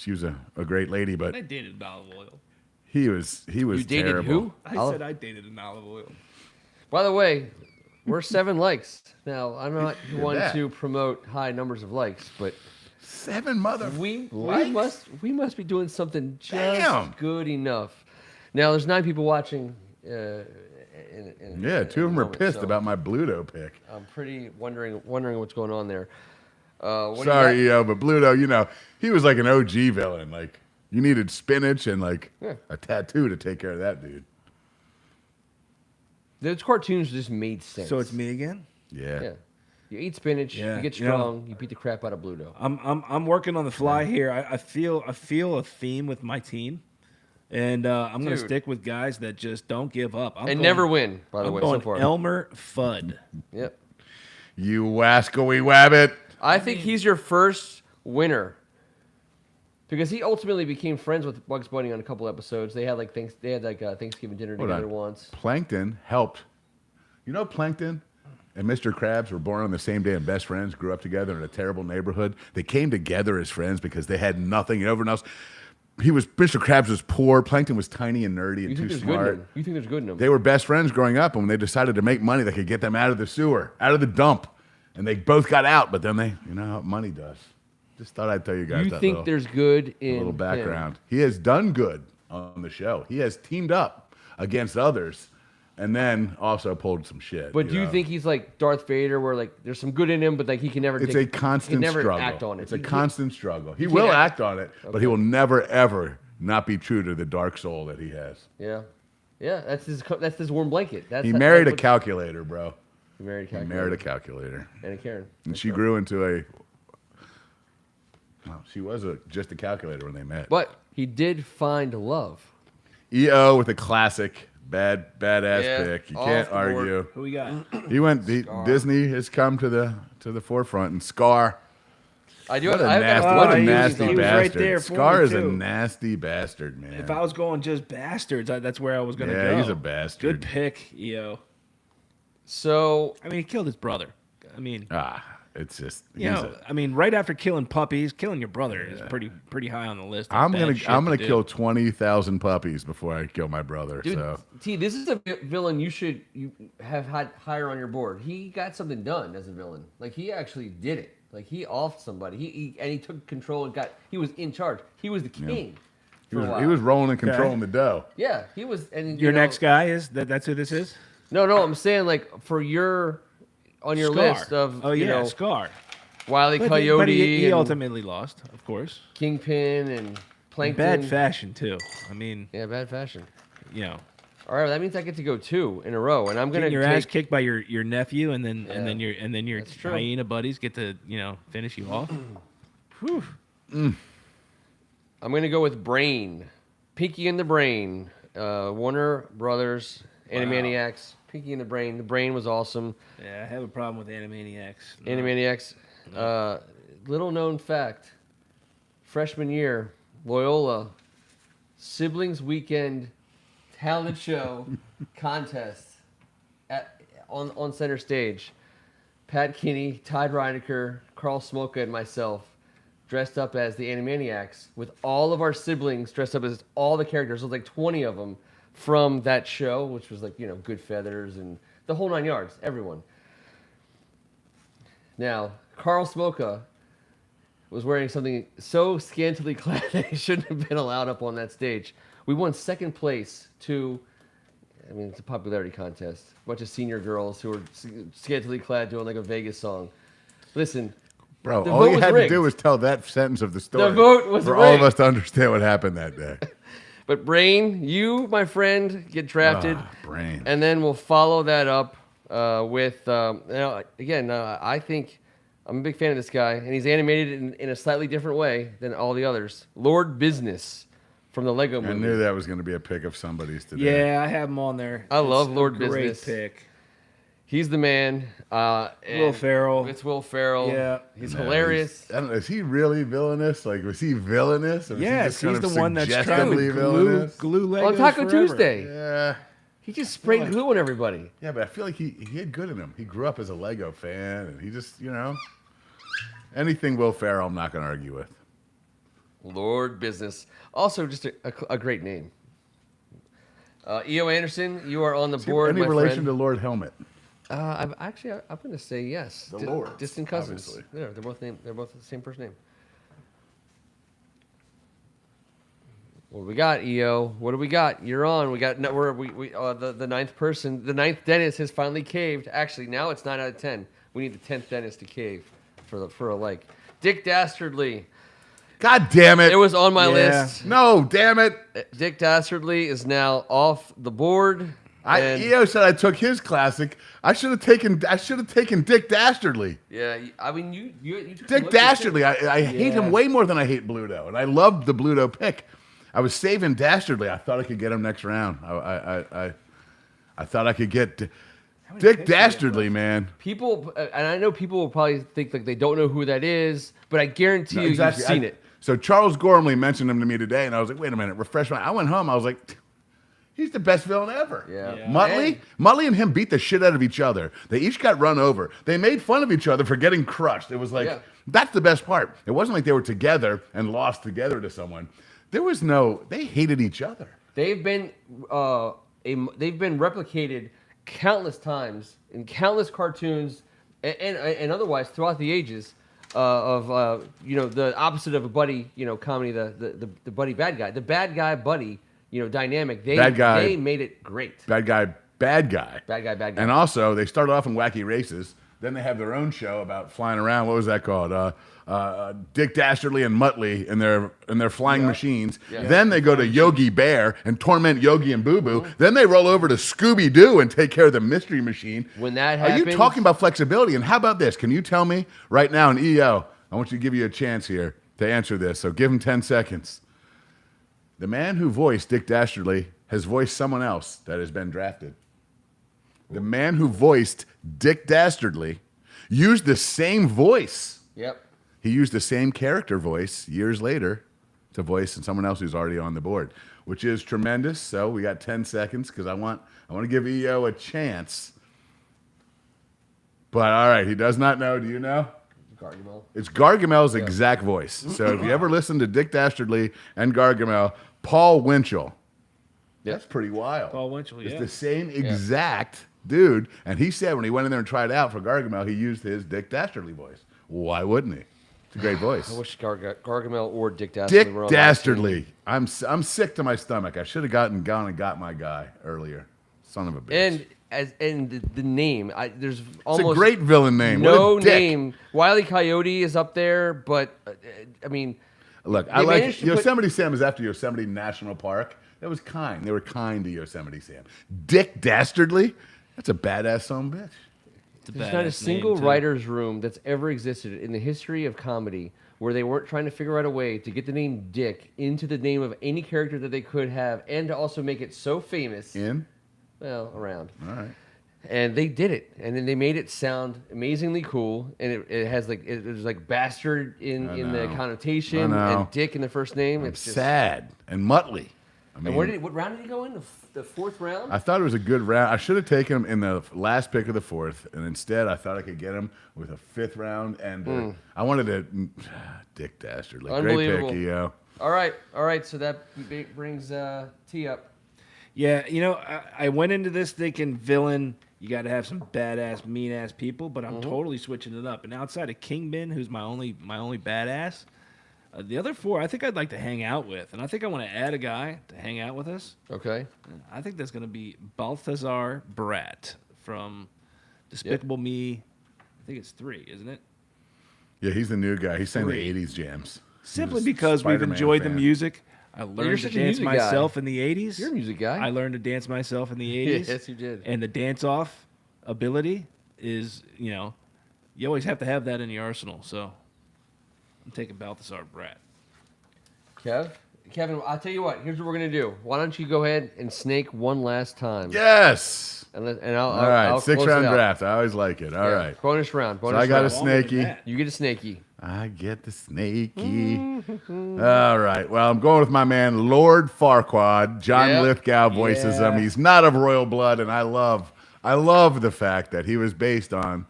was a great lady. But I dated an olive oil. he was You dated terrible. who? I said I dated an olive oil. By the way, we're 7 likes. Now, I'm not one that. to promote high numbers of likes, but 7 mother. we likes? must be doing something just Damn. good enough. Now, there's 9 people watching. Yeah, in 2 of them are moment, pissed so about my Bluto pick. I'm pretty wondering what's going on there. What do you Sorry, got? EO, but Bluto, he was like an OG villain. Like, you needed spinach and Yeah. a tattoo to take care of that dude. Those cartoons just made sense. So it's me again. Yeah. Yeah. You eat spinach, Yeah, you get you know- strong, you beat the crap out of Bluto. I'm working on the fly here. I feel a theme with my team, and I'm going to Dude. stick with guys that just don't give up. I'm And going- never win, by the I'm way, so going far. Elmer Fudd. Yep. You wascally wabbit. I think he's your first winner. Because he ultimately became friends with Bugs Bunny on a couple episodes. They had Thanksgiving dinner Hold together on. once. Plankton helped. Plankton and Mr. Krabs were born on the same day and best friends, grew up together in a terrible neighborhood. They came together as friends because they had nothing. And everyone else, Mr. Krabs was poor. Plankton was tiny and nerdy and You too think there's good in smart. him? You think there's good in him? They were best friends growing up, and when they decided to make money that could get them out of the sewer, out of the dump, and they both got out, but then you know how money does. Just thought I'd tell you guys You that think little, there's good in little him. background. He has done good on the show. He has teamed up against others, and then also pulled some shit. But do you know? think he's like Darth Vader, where like there's some good in him, but like he can never? It's take, a constant he can never struggle? act on it. It's a He- constant struggle. He can't will act- act on it, but he will never ever not be true to the dark soul that he has. Yeah, yeah. That's his warm blanket. That's He married a that's what- calculator, bro. He married a He calculator. married a calculator. and a Karen. And she grew into a. Well, she was just a calculator when they met. But he did find love. EO with a classic badass Yeah, pick. You off can't the board. argue. Who we got? Disney has come to the forefront, and Scar. I do. What a I've got nasty, lot what of a he was- nasty he was bastard. right there for Scar me, is a too. nasty bastard, man. If I was going just bastards, that's where I was going to Yeah, go. he's a bastard. Good pick, EO. So I mean, he killed his brother. I mean, It's just you know, right after killing puppies, killing your brother is pretty high on the list. of I'm bad shit gonna to do. kill 20,000 puppies before I kill my brother. dude, So T, this is a villain you have had higher on your board. He got something done as a villain. Like he actually did it. Like he offed somebody. He took control and he was in charge. He was the king. he for a while. was rolling and controlling the dough. Yeah, he was. And Your you know- next guy is that's who this is. No, I'm saying like for your Scar. list of you you know Scar. Wile E. But Coyote he and ultimately lost, of course. Kingpin and In Plankton. bad fashion too. I mean, Yeah, bad fashion. you know, All right, that means I get to go 2 in a row, and I'm gonna getting your take. ass kicked by your nephew, and then Yeah. and then your That's true. hyena buddies get to finish you off. I'm gonna go with Brain, Pinky and the Brain, Warner Brothers, Animaniacs. Pinky and the Brain. The Brain was awesome. Yeah, I have a problem with Animaniacs. Animaniacs. Little known fact: freshman year, Loyola, siblings weekend, talent show, contest on center stage. Pat Kinney, Todd Reinecker, Carl Smoka, and myself dressed up as the Animaniacs with all of our siblings dressed up as all the characters. There was like 20 of them from that show, which was like, Good Feathers and the whole 9 yards, everyone. Now, Carl Smoka was wearing something so scantily clad that he shouldn't have been allowed up on that stage. We won second place to, it's a popularity contest. A bunch of senior girls who were scantily clad doing like a Vegas song. Listen, Bro, the all vote you was had rigged. to do was tell that sentence of the story. The vote was for all of rigged. us to understand what happened that day. But Brain, you, my friend, get drafted. Brain. And then we'll follow that up with, I think I'm a big fan of this guy, and he's animated in a slightly different way than all the others. Lord Business from the Lego movie. I knew that was going to be a pick of somebody's today. Yeah, I have him on there. I love It's Lord a great Business. pick. He's the man. Will And Ferrell. It's Will Ferrell. Yeah. He's No, hilarious. I don't know. Is he really villainous? Like, was he villainous? Or was he Yes, just kind he's of the one that's trying suggestively to villainous? glue Legos On Taco forever. Tuesday, Yeah. he just sprayed glue on everybody. Yeah, but I feel like he had good in him. He grew up as a Lego fan, and he just, anything Will Ferrell, I'm not going to argue with. Lord Business. Also, just a great name. E.O. Anderson, you are on the board, Any my relation friend. to Lord Helmet? I'm going to say yes. The Lords, distant cousins. obviously. Yeah, they're both the same first name. What do we got, EO? What do we got? You're on. We got the ninth person. The ninth dentist has finally caved. Actually, now it's 9 out of 10. We need the 10th dentist to cave for a like. Dick Dastardly. God damn it. It was on my Yeah. list. No, damn it. Dick Dastardly is now off the board. and- EO said I took his classic. I should have taken Dick Dastardly. Yeah, I mean you took a Dick look at it. Dastardly. I hate him Yeah. way more than I hate Bluto, and I loved the Bluto pick. I was saving Dastardly. I thought I could get him next round. I thought I could get many Dick picks do you have Dastardly, man. People, and I know people will probably think like they don't know who that is, but I guarantee you Exactly. you've seen it. So Charles Gormley mentioned him to me today, and I was like, wait a minute, refresh my. I went home. I was like, he's the best villain ever. Yeah. Yeah. Muttley and him beat the shit out of each other. They each got run over. They made fun of each other for getting crushed. It was like, Yeah. that's the best part. It wasn't like they were together and lost together to someone. There was they hated each other. They've been replicated countless times in countless cartoons and otherwise throughout the ages of the opposite of a buddy comedy, the buddy bad guy, the bad guy buddy dynamic. Bad guy. They made it great. Bad guy. Bad guy. And also, they started off in Wacky Races. Then they have their own show about flying around. What was that called? Dick Dastardly and Muttley and their flying machines. Yeah. Then they go to Yogi Bear and torment Yogi and Boo Boo. Then they roll over to Scooby Doo and take care of the Mystery Machine. When that Are you happens- talking about flexibility? And how about this? Can you tell me right now, in EO, I want you to give you a chance here to answer this. So give him 10 seconds. The man who voiced Dick Dastardly has voiced someone else that has been drafted. The man who voiced Dick Dastardly used the same voice. Yep. He used the same character voice years later to voice someone else who's already on the board, which is tremendous. So we got 10 seconds because I want to give EO a chance. But all right, he does not know. Do you know? Gargamel. It's Gargamel's exact voice. So if you ever listen to Dick Dastardly and Gargamel, Paul Winchell. That's pretty wild. Paul Winchell, It's yeah. the same exact dude. And he said when he went in there and tried out for Gargamel, he used his Dick Dastardly voice. Why wouldn't he? It's a great voice. I wish Gargamel or Dick Dastardly Dick were on that team. Dastardly. I'm sick to my stomach. I should have gone and got my guy earlier. Son of a bitch. And the name, there's it's almost a great villain name. no What a dick. name. Wile E. Coyote is up there, but I mean, Look, I They like managed to put- Yosemite Sam is after Yosemite National Park. That was kind. They were kind to Yosemite Sam. Dick Dastardly? That's a badass son of a bitch. there's not a single writer's room that's ever existed in the history of comedy where they weren't trying to figure out a way to get the name Dick into the name of any character that they could have, and to also make it so famous. In? Around. All right. And they did it, and then they made it sound amazingly cool, and it has like it was like bastard in the know. connotation I know. and Dick in the first name. I'm It's just sad. And Muttley. I And mean, what round did he go in? The fourth round? I thought it was a good round. I should have taken him in the last pick of the fourth, and instead I thought I could get him with a fifth round. And I wanted to, Dick Dastard, like great Unbelievable. pick, yo. All right. So that brings T up. Yeah, I went into this thinking villain. You got to have some badass, mean ass people, but I'm totally switching it up. And outside of Kingpin, who's my only badass, the other four I think I'd like to hang out with, and I think I want to add a guy to hang out with us. Okay. I think that's going to be Balthazar Brat from Despicable Me. I think it's 3, isn't it? Yeah, he's the new guy. He's saying Three. the 80s jams. Simply He's a because we've Spider-Man enjoyed the fan. music. I learned to such a dance music guy. myself in the 80s. You're a music guy. I learned to dance myself in the 80s. Yes, you did. And the dance-off ability is, you always have to have that in the arsenal. So I'm taking Balthazar Brat. Kevin, I'll tell you what. Here's what we're gonna do. Why don't you go ahead and snake one last time? Yes. And I'll. All right, I'll six close it round out. draft. I always like it. All Yeah, right. Bonus round. Bonus I got round. a snaky. You get a snaky. I get the snaky. All right. Well, I'm going with my man, Lord Farquaad. John Yep. Lithgow voices him. Yeah. He's not of royal blood, and I love the fact that he was based on.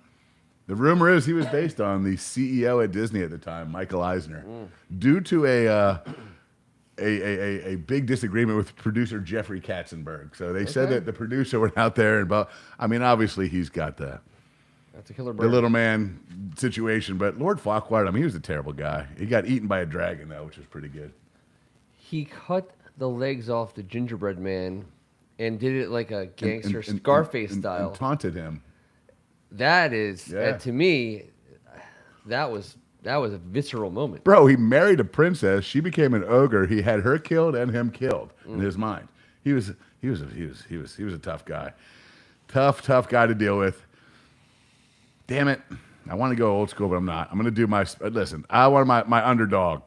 The rumor is he was based on the CEO at Disney at the time, Michael Eisner, due to a big disagreement with producer Jeffrey Katzenberg. So they said Okay. that the producer went out there and, obviously he's got the That's a killer bird. little man situation, but Lord Farquaad, he was a terrible guy. He got eaten by a dragon though, which was pretty good. He cut the legs off the gingerbread man and did it like a gangster And- Scarface and style. taunted him. That is, Yeah. to me, that was a visceral moment. Bro, he married a princess. She became an ogre. He had her killed and him killed in his mind. He was a tough guy. Tough guy to deal with. Damn it. I want to go old school, but I'm not. I'm going to do listen, I want my underdog,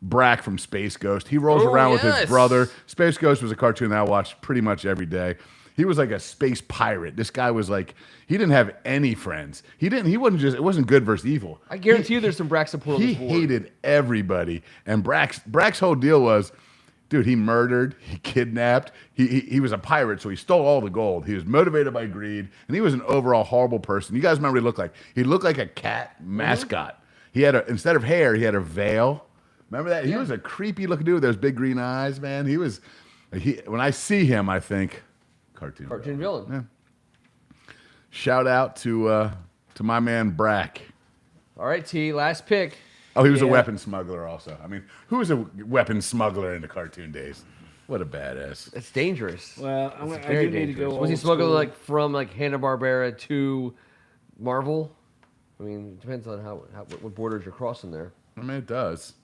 Brack from Space Ghost. He rolls Oh, around with yes. his brother. Space Ghost was a cartoon that I watched pretty much every day. He was like a space pirate. This guy was like, he didn't have any friends. It wasn't good versus evil. I guarantee you there's some Brack support on He this board. hated everybody. And Brack's whole deal was, dude, he murdered, he kidnapped, he was a pirate, so he stole all the gold. He was motivated by greed, and he was an overall horrible person. You guys remember what he looked like? He looked like a cat mascot. He had instead of hair, he had a veil. Remember that? He was a creepy looking dude with those big green eyes, man. When I see him, I think cartoon villain. Yeah. Shout out to my man Brack. All right, T, last pick. Oh, he was a Yeah. weapon smuggler also. Who was a weapon smuggler in the cartoon days? What a badass. That's dangerous. Well, I It's do very need to dangerous. go Was he old smuggling school. like from like Hanna-Barbera to Marvel? It depends on what borders you're crossing there. It does.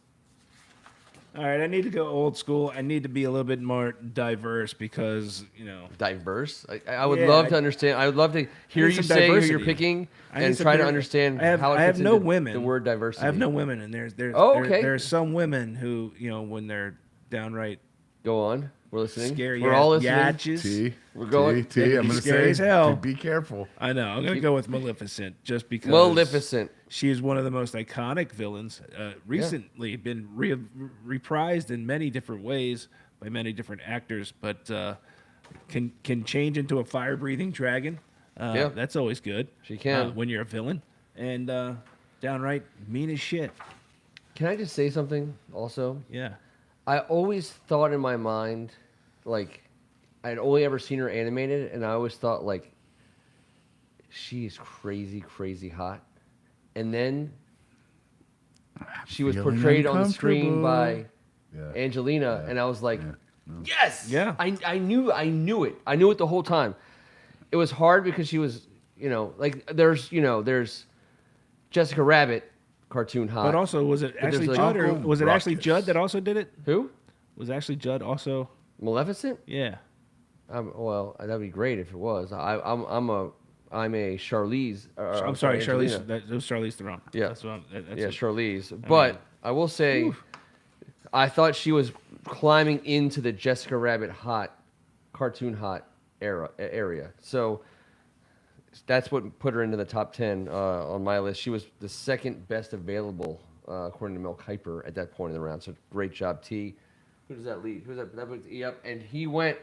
All right, I need to go old school. I need to be a little bit more diverse because, Diverse. I would Yeah, love to understand. I would love to hear need you some say who you're diversity. picking I need and some try to diver- understand I have, how it I have fits no into women. the word diversity. I have no women, and there's Oh, okay. there are some women who, when they're downright Go on. We're listening. scary, We're all listening. yatches. T. We're going- T. They can I'm be going to scary say, as hell. be careful. I know. I'm gonna go with Maleficent just because Maleficent. she is one of the most iconic villains. Recently been reprised in many different ways by many different actors, but can change into a fire-breathing dragon. Yeah. That's always good. She can. When you're a villain, and downright mean as shit. Can I just say something also? Yeah. I always thought in my mind, like, I'd only ever seen her animated, and I always thought, like, she's crazy hot. And then she was feeling portrayed on the screen uncomfortable. by Yeah. Angelina, and I was like, yes! Yeah. I knew it. I knew it the whole time. It was hard because she was, there's Jessica Rabbit, cartoon hot. But also, was it there's actually like Judd, or Uncle was it actually Ruckus. Judd that also did it? Who? Was Ashley Judd also? Maleficent? Yeah. Well, that'd be great if it was. I'm a Charlize. I'm sorry, Angelina. Charlize. That was Charlize Theron. Yeah. That's what that's Yeah, what- Charlize. But I will say, I thought she was climbing into the Jessica Rabbit hot, cartoon hot area. So that's what put her into the top 10 on my list. She was the second best available, according to Mel Kiper, at that point in the round. So great job, T. Who does that lead? Who's that? Yep. And he went.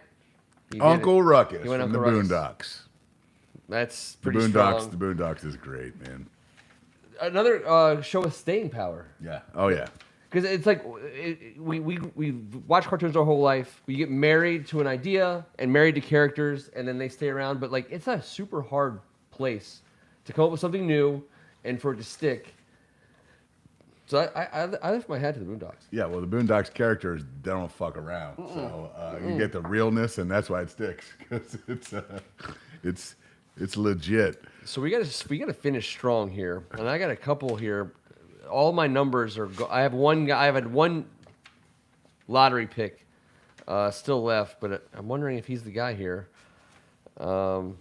He did Uncle it. Ruckus He went from the Uncle Ruckus. Boondocks. That's The pretty Boondocks. strong. The Boondocks is great, man. Another show with staying power. Yeah. Oh yeah. Because it's like we watch cartoons our whole life. We get married to an idea and married to characters, and then they stay around. But like, it's a super hard place to come up with something new and for it to stick. So I lift my hat to the Boondocks. Yeah. Well, the Boondocks characters they don't fuck around, so you get the realness, and that's why it sticks because it's legit. So we gotta finish strong here, and I got a couple here. All my numbers are. I have one guy. I've had one lottery pick still left, but I'm wondering if he's the guy here. Well,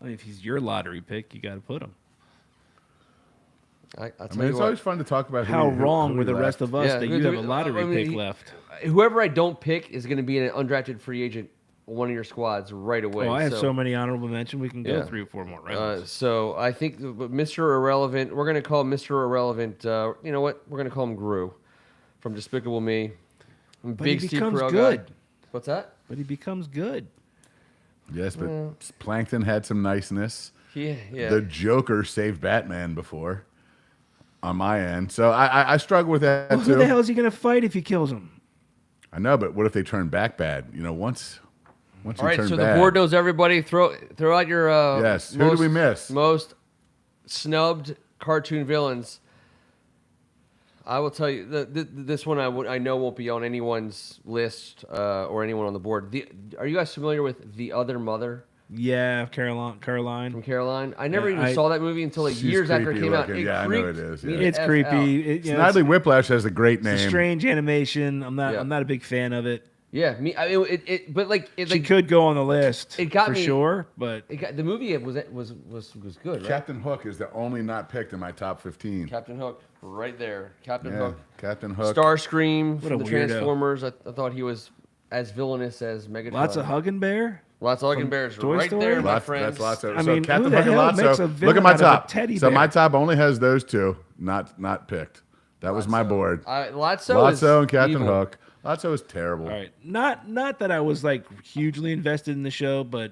if he's your lottery pick, you got to put him. I'll I tell mean, you it's what. always fun to talk about How who wrong who were the left. rest of us Yeah, that who you do have a we- lottery I mean, pick left? Whoever I don't pick is going to be an undrafted free agent, one of your squads right away. Oh, I have so many honorable mention. We can go Yeah. 3 or 4 more rounds. So I think Mr. Irrelevant. We're going to call Mr. Irrelevant. You know what? We're going to call him Gru from Despicable Me. But he Steve becomes Carell good. guy. What's that? But he becomes good. Yes, but Plankton had some niceness. Yeah. The Joker saved Batman before, on my end. So I struggle with that Well, too. who the hell is he going to fight if he kills him? I know, but what if they turn back bad? You know, once All you right. turn So bad. the board knows everybody. Throw out your Yes. Who do we miss? Most snubbed cartoon villains. I will tell you this one I know won't be on anyone's list or anyone on the board. Are you guys familiar with The Other Mother Yeah, Caroline. from Caroline? I never Yeah, even saw that movie until like She's years after it creepy came out. looking. It Yeah, I know creeped it is, me yeah. the It's F creepy. out. It, you know, Snidely Whiplash has a great it's a name. strange animation. I'm Yeah. not a big fan of it. Yeah, me. I mean, but like it She like could go on the list it got for me- sure, but it got, the movie was good, right? Captain Hook is the only not picked in my top 15. Captain Hook, right there. Captain Yeah, Hook. Captain Hook. Starscream What from a the weirdo. Transformers. I thought he was as villainous as Megatron. lots of Huggin' Bear. Lots of Hugging Bears Toy right Story? there, my Lots, friends. that's lots of. I so mean, Captain who the Hook and hell makes Lotso. a Look villain at my out of a top. teddy So my bear? top only has those two, not picked. That was my board. Lotso and Captain evil. Hook. Lotso is terrible. All right, not that I was like hugely invested in the show, but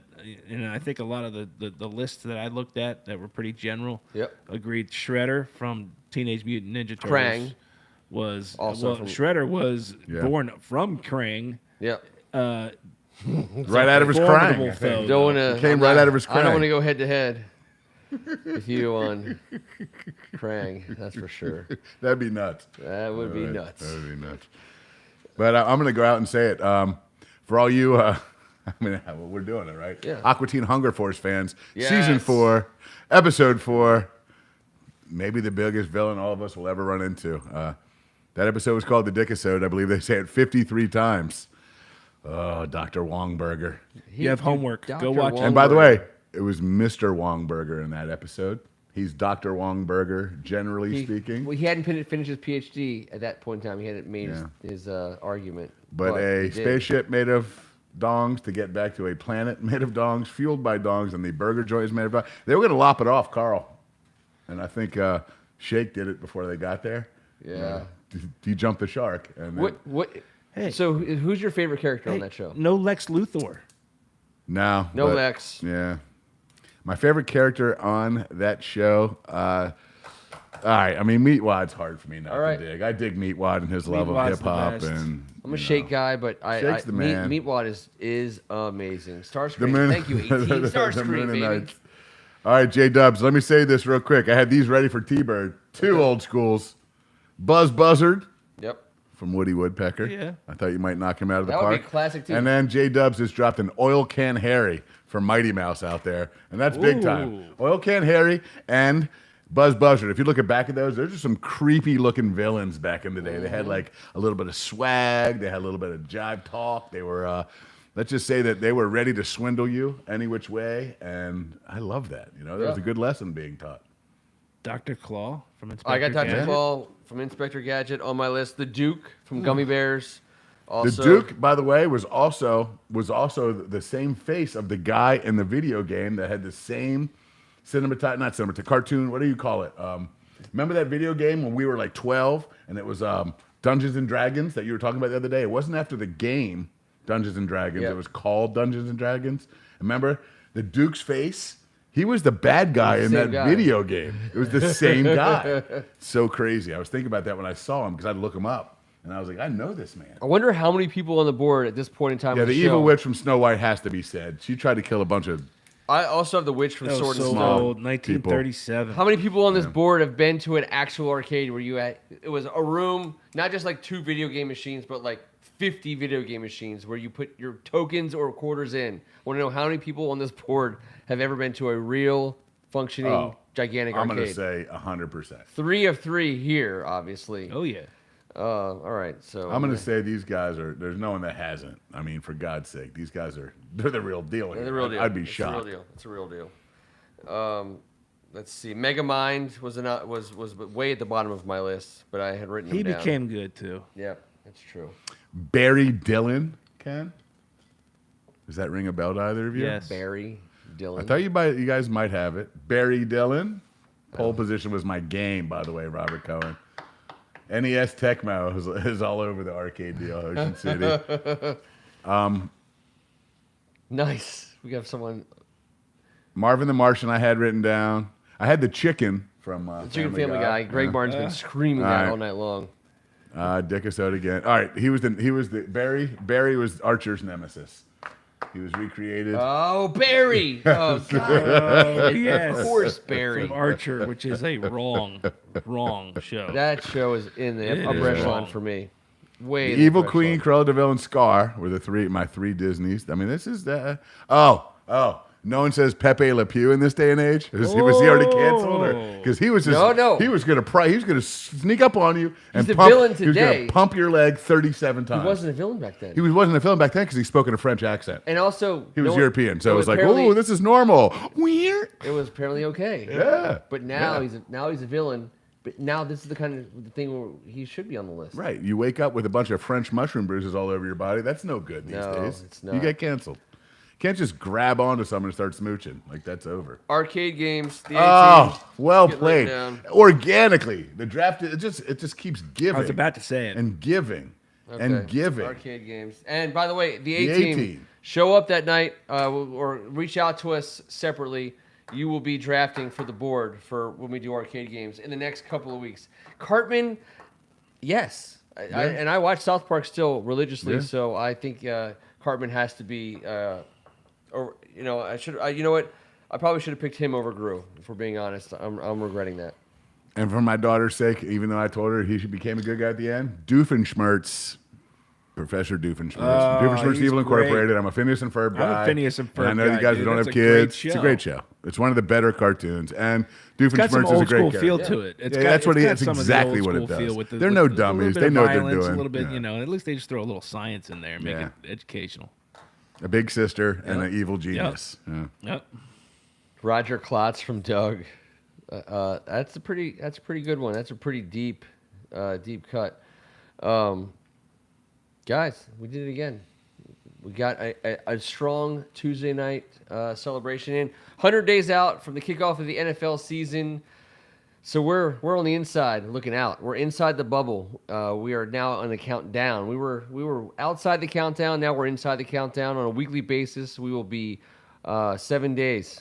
I think a lot of the lists that I looked at that were pretty general. Yep. Agreed. Shredder from Teenage Mutant Ninja Turtles Krang. was Also from- Shredder was Yeah. born from Krang. Yep. Right out of his Formidable crying. foe. Don't wanna, Came I'm right not- out of his I don't Krang. want to go head to head with you on Krang. That's for sure. That'd be nuts. That would be That nuts. would be nuts. But I'm going to go out and say it. For all you, I mean, we're doing it, right? Yeah. Aqua Teen Hunger Force fans, Yes. season 4, episode 4, maybe the biggest villain all of us will ever run into. That episode was called the Dickisode. I believe they say it 53 times. Oh, Dr. Wongburger. You have homework. Go Dr. watch it. And by the way, it was Mr. Wongburger in that episode. He's Dr. Wongburger, generally speaking. Well, he hadn't finished his PhD at that point in time. He hadn't made Yeah. his argument. But he a did. spaceship made of dongs to get back to a planet made of dongs, fueled by dongs, and the burger joint is made of dongs. They were going to lop it off, Carl. And I think Shake did it before they got there. Yeah. He jumped the shark. And then, What? Hey. So who's your favorite character on Hey, that show? no Lex Luthor. No. No but- Lex. Yeah. My favorite character on that show. All right. I mean, Meatwad's hard for me not All right. to dig. I dig Meatwad and his love of Meatwad's hip hop. the best. And I'm a Shake guy, but Shake's the man. Meatwad is amazing. the Starscream. moon. Thank you, 18. the Starscream, Moon and baby. Knights. All right, J Dubs. Let me say this real quick. I had these ready for T-Bird. Two old schools. Buzz Buzzard Yep. from Woody Woodpecker. Yeah. I thought you might knock him out of the That would be park. classic, too. And then J Dubs has dropped an Oil Can Harry from Mighty Mouse out there, and that's big time. Ooh. Oil Can Harry and Buzz Buzzard. If you look at back at those, there's just some creepy looking villains back in the day. They had like a little bit of swag. They had a little bit of jive talk. They were, let's just say that they were ready to swindle you any which way, and I love that. You know, that was a Yeah. good lesson being taught. Dr. Claw from Inspector I got Dr. Gadget. Claw from Inspector Gadget on my list. The Duke from Gummy Bears. Also, The Duke, by the way, was also the same face of the guy in the video game that had the same cartoon. What do you call it? Remember that video game when we were like 12 and it was Dungeons and Dragons that you were talking about the other day. It wasn't after the game Dungeons and Dragons. Yep. It was called Dungeons and Dragons. Remember the Duke's face? He was the bad guy in that video game. It was the same guy. So crazy. I was thinking about that when I saw him because I'd look him up. And I was like, I know this man. I wonder how many people on the board at this point in time. Yeah, of the the evil show. witch from Snow White has to be said. She tried to kill a bunch of. I also have the witch from That Sword was and so Stone. old, 1937. How many people on this board have been to an actual arcade where you had it was a room, not just like 2 video game machines, but like 50 video game machines where you put your tokens or quarters in? I want to know how many people on this board have ever been to a real functioning gigantic I'm arcade. going to say 100%. 3 of 3 here, obviously. Oh yeah. All right, so I'm going to say these guys are. There's no one that hasn't. I mean, for God's sake, these guys are. They're the real deal. They're the real deal. I'd be It's shocked. The real deal. It's a real deal. Let's see. Megamind was way at the bottom of my list, but I had written He him down. became good too. Yeah, that's true. Barry Dillon, Ken. Does that ring a bell to either of you? Yes. Barry Dillon. I thought you guys might have it. Barry Dillon. Pole position was my game, by the way, Robert Cohen. NES Tecmo is all over the arcade deal, Ocean City. Nice. We got someone. Marvin the Martian I had written down. I had the chicken from Chicken Family Guy. Greg Martin's been screaming that all night long. Dick Asode again. All right, he was the Barry was Archer's nemesis. He was recreated. Oh, Barry! Oh, God. Oh yes. Of course, Barry. From Archer, which is a wrong show. That show is in the It upper is echelon wrong. for me. Way in The the Evil upper Queen, echelon. Cruella de Vil, and Scar were my 3 Disneys. I mean, this is the. Oh. No one says Pepe Le Pew in this day and age. Was he already canceled? Because he was just No. he was gonna sneak up on you and the pump, villain He was today. gonna pump your leg 37 times. He wasn't a villain back then. He wasn't a villain back then because he spoke in a French accent. And also, He was European, so it was like, apparently- oh, this is normal. Weird. It was apparently okay. Yeah. But now Yeah. he's a villain. But now this is the kind of thing where he should be on the list. Right. You wake up with a bunch of French mushroom bruises all over your body. That's no good these No, days. it's You not. get canceled. Can't just grab onto someone and start smooching. Like, that's over. Arcade games. The Oh, 18, well get played. laid down. Organically, the draft it just keeps giving. I was about to say it. and giving and Okay. giving. Arcade games. And by the way, the The 18, 18. show up that night or reach out to us separately. You will be drafting for the board for when we do arcade games in the next couple of weeks. Cartman, yes. I watch South Park still religiously, Yeah. so I think Cartman has to be, or you know, you know what? I probably should have picked him over Gru. If we're being honest, I'm regretting that. And for my daughter's sake, even though I told her he became a good guy at the end, Doofenshmirtz. Professor Doofenshmirtz. Doofenshmirtz he's Evil great. Incorporated. I'm a Phineas and Ferb I'm a guy. Phineas and And I Ferb know guy, you guys dude. don't That's have a great kids. It's a show. great show. It's one of the better cartoons. And It's got some Doofenshmirtz is a old great school character. feel to it. It's Yeah, got, that's what it's he- got it's some of the exactly old what it school does. feel with the, They're with no the- dummies. A little bit They of know what they're violence, doing. A little bit, Yeah. you know. At least they just throw a little science in there, and make Yeah. it educational. A big sister and Yep. an evil genius. Yeah. Yep. Roger Klotz from Doug. That's a pretty good one. That's a pretty deep cut. Guys, we did it again. We got a strong Tuesday night celebration in. 100 days out from the kickoff of the NFL season. So we're on the inside looking out. We're inside the bubble. We are now on the countdown. We were outside the countdown. Now we're inside the countdown on a weekly basis. We will be 7 days.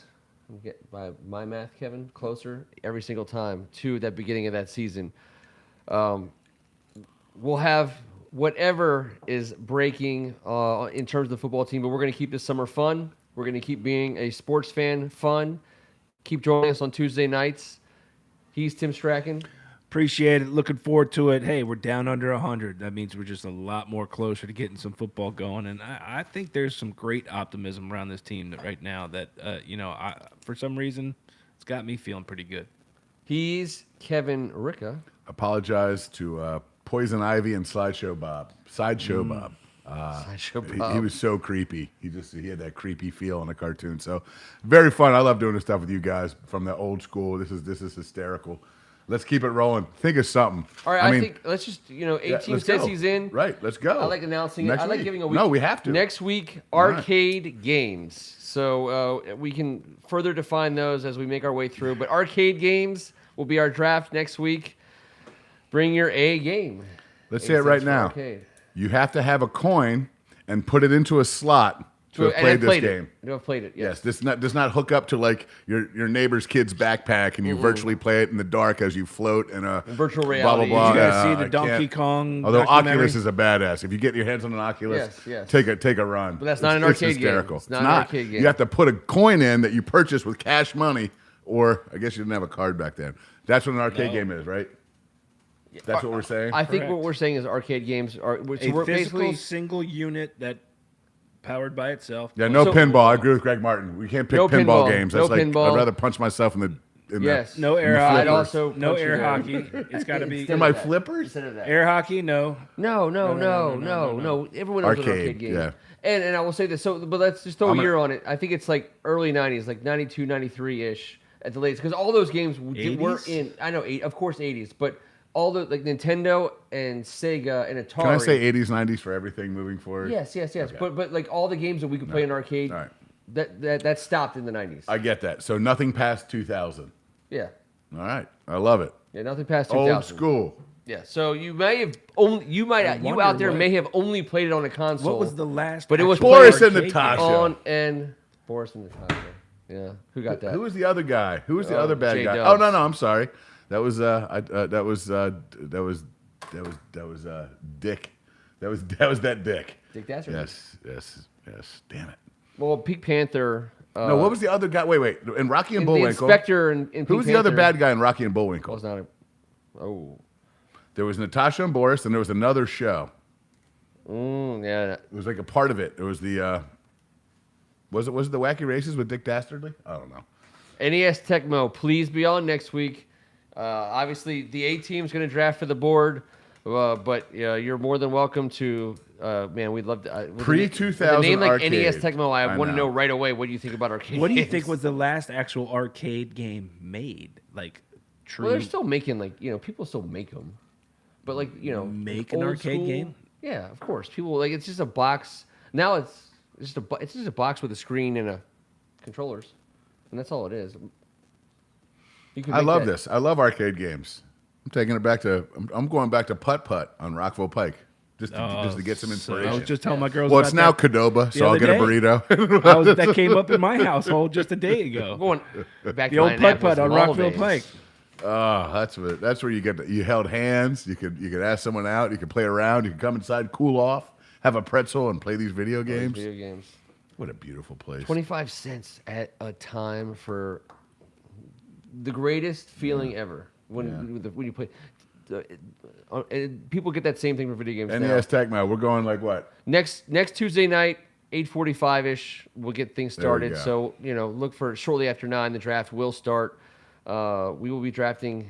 Get by my math, Kevin, closer every single time to that beginning of that season. We'll have whatever is breaking in terms of the football team, but we're going to keep this summer fun. We're going to keep being a sports fan fun. Keep joining us on Tuesday nights. He's Tim Strachan. Appreciate it. Looking forward to it. Hey, we're down under 100. That means we're just a lot more closer to getting some football going. And I think there's some great optimism around this team right now that, for some reason, it's got me feeling pretty good. He's Kevin Ricca. Apologize to Poison Ivy and Sideshow Bob. Sideshow Bob. Sideshow He Bob. was so creepy. He had that creepy feel in the cartoon. So very fun. I love doing this stuff with you guys from the old school. This is hysterical. Let's keep it rolling. Think of something. All right, I I mean, think let's just, 18 let's says go. he's in. Right, let's go. I like announcing Next it. I like week. giving a week. No, we have to. Next week, arcade games. So we can further define those as we make our way through. But arcade games will be our draft next week. Bring your A game. Let's 8 say it right cents for now. arcade. You have to have a coin and put it into a slot to have And played I've this played game. it. No, I've played it. Yes, Yes. does not hook up to like your neighbor's kid's backpack and you virtually play it in the dark as you float in a Virtual blah, reality. blah, blah. Did you guys Yeah, see I the Donkey can't- Kong Although documentary? Oculus is a badass. If you get your hands on an Oculus, Yes. take a run. But that's not an It's arcade game. hysterical. It's not an arcade game. You have to put a coin in that you purchase with cash money, or I guess you didn't have a card back then. That's what an arcade game is, right? That's what we're saying. I think what Correct. we're saying is arcade games are. So A we're physical basically single unit that powered by itself. Yeah, no So- pinball. I agree with Greg Martin. We can't pick No pinball pinball. games. No That's like pinball. I'd rather punch myself in the yes. No in air the hockey. I'd flippers. also No punch you air there. hockey. It's got to be Instead In my of that. flippers? Instead of that. air hockey. No. No. Everyone knows an Arcade, arcade game. yeah. And I will say this. So, but let's just throw I'm a year on it. I think it's like early '90s, like '92, '93 ish at the latest, because all those games were 80s? in. I know, of course, '80s, but all the like Nintendo and Sega and Atari. Can I say 80s, 90s for everything moving forward? Yes. But like all the games that we could play in arcade, All right. that stopped in the '90s. I get that. So nothing past 2000. Yeah. All right. I love it. Yeah, nothing past 2000. Old school. Yeah, so you may have only you wonder out there what- may have only played it on a console. What was the last? But it was actual Boris and arcade Natasha. game? on and Boris and Natasha. Yeah, who got that? Who was the other guy? Who was the other bad guy? J-Dubs. Oh no, I'm sorry. That was that was Dick. That was that Dick. Dick Dastardly. Yes. Damn it. Well, Pink Panther. No, what was the other guy? Wait. In Rocky and the Bullwinkle. inspector and Who was the other bad guy in Rocky and Bullwinkle? Was not a. Oh, There was Natasha and Boris, and there was another show. yeah. It was like a part of it. It was the was it the Wacky Races with Dick Dastardly? I don't know. NES Tecmo, please be on next week. Obviously, the A team's going to draft for the board, but you're more than welcome to. Man, we'd love to. With Pre-2000 a name like arcade. NES Tecmo, I I want to know know. right away what do you think about arcade. What do you games? think was the last actual arcade game made? Like true. Well, they're still making people still make them, but Make an old arcade school- game? Yeah, of course. People it's just a box. Now it's just a box with a screen and a controllers, and that's all it is. You can I make love that. this. I love arcade games. I'm taking it back to. I'm going back to Putt Putt on Rockville Pike, just to get some So inspiration. I was just telling my girls. well, it's now about Qdoba, so I'll other get a day. burrito. that came up in my household just a day ago. Going back The to old my putt putt Annapolis on Mall Rockville days. Pike. That's where you get. You held hands. You could ask someone out. You could play around. You could come inside, cool off, have a pretzel, and play these video games. Video games. What a beautiful place. 25 cents at a time for the greatest feeling ever when you play. And people get that same thing for video games now. NES Tecmo. We're going like what? Next Tuesday night, 8:45 ish, we'll get things There we started. go. So look for shortly after 9, the draft will start. We will be drafting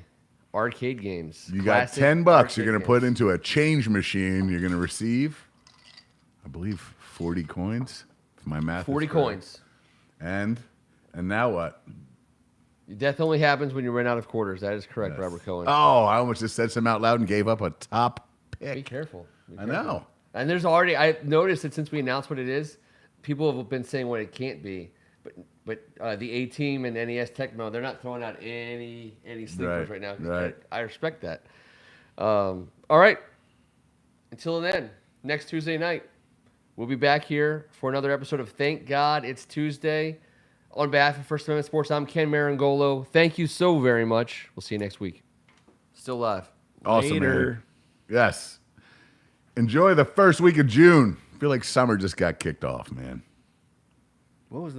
arcade games. You got Classic $10 arcade you're going to put games. into a change machine. You're going to receive, I believe, 40 coins. If my math. is 40 correct. coins. And now what? Death only happens when you run out of quarters. That is correct, Robert Cohen. Oh, I almost just said some out loud and gave up a top Be pick. careful. Be I careful. know. And there's already I noticed that since we announced what it is, people have been saying what it can't be. But the A team and NES Tecmo, they're not throwing out any sleepers right now. right. I respect that. All right. Until then, next Tuesday night, we'll be back here for another episode of Thank God It's Tuesday. On behalf of First Amendment Sports, I'm Ken Marangolo. Thank you so very much. We'll see you next week. Still live. Awesome, Later. man. Yes. Enjoy the first week of June. I feel like summer just got kicked off, man. What was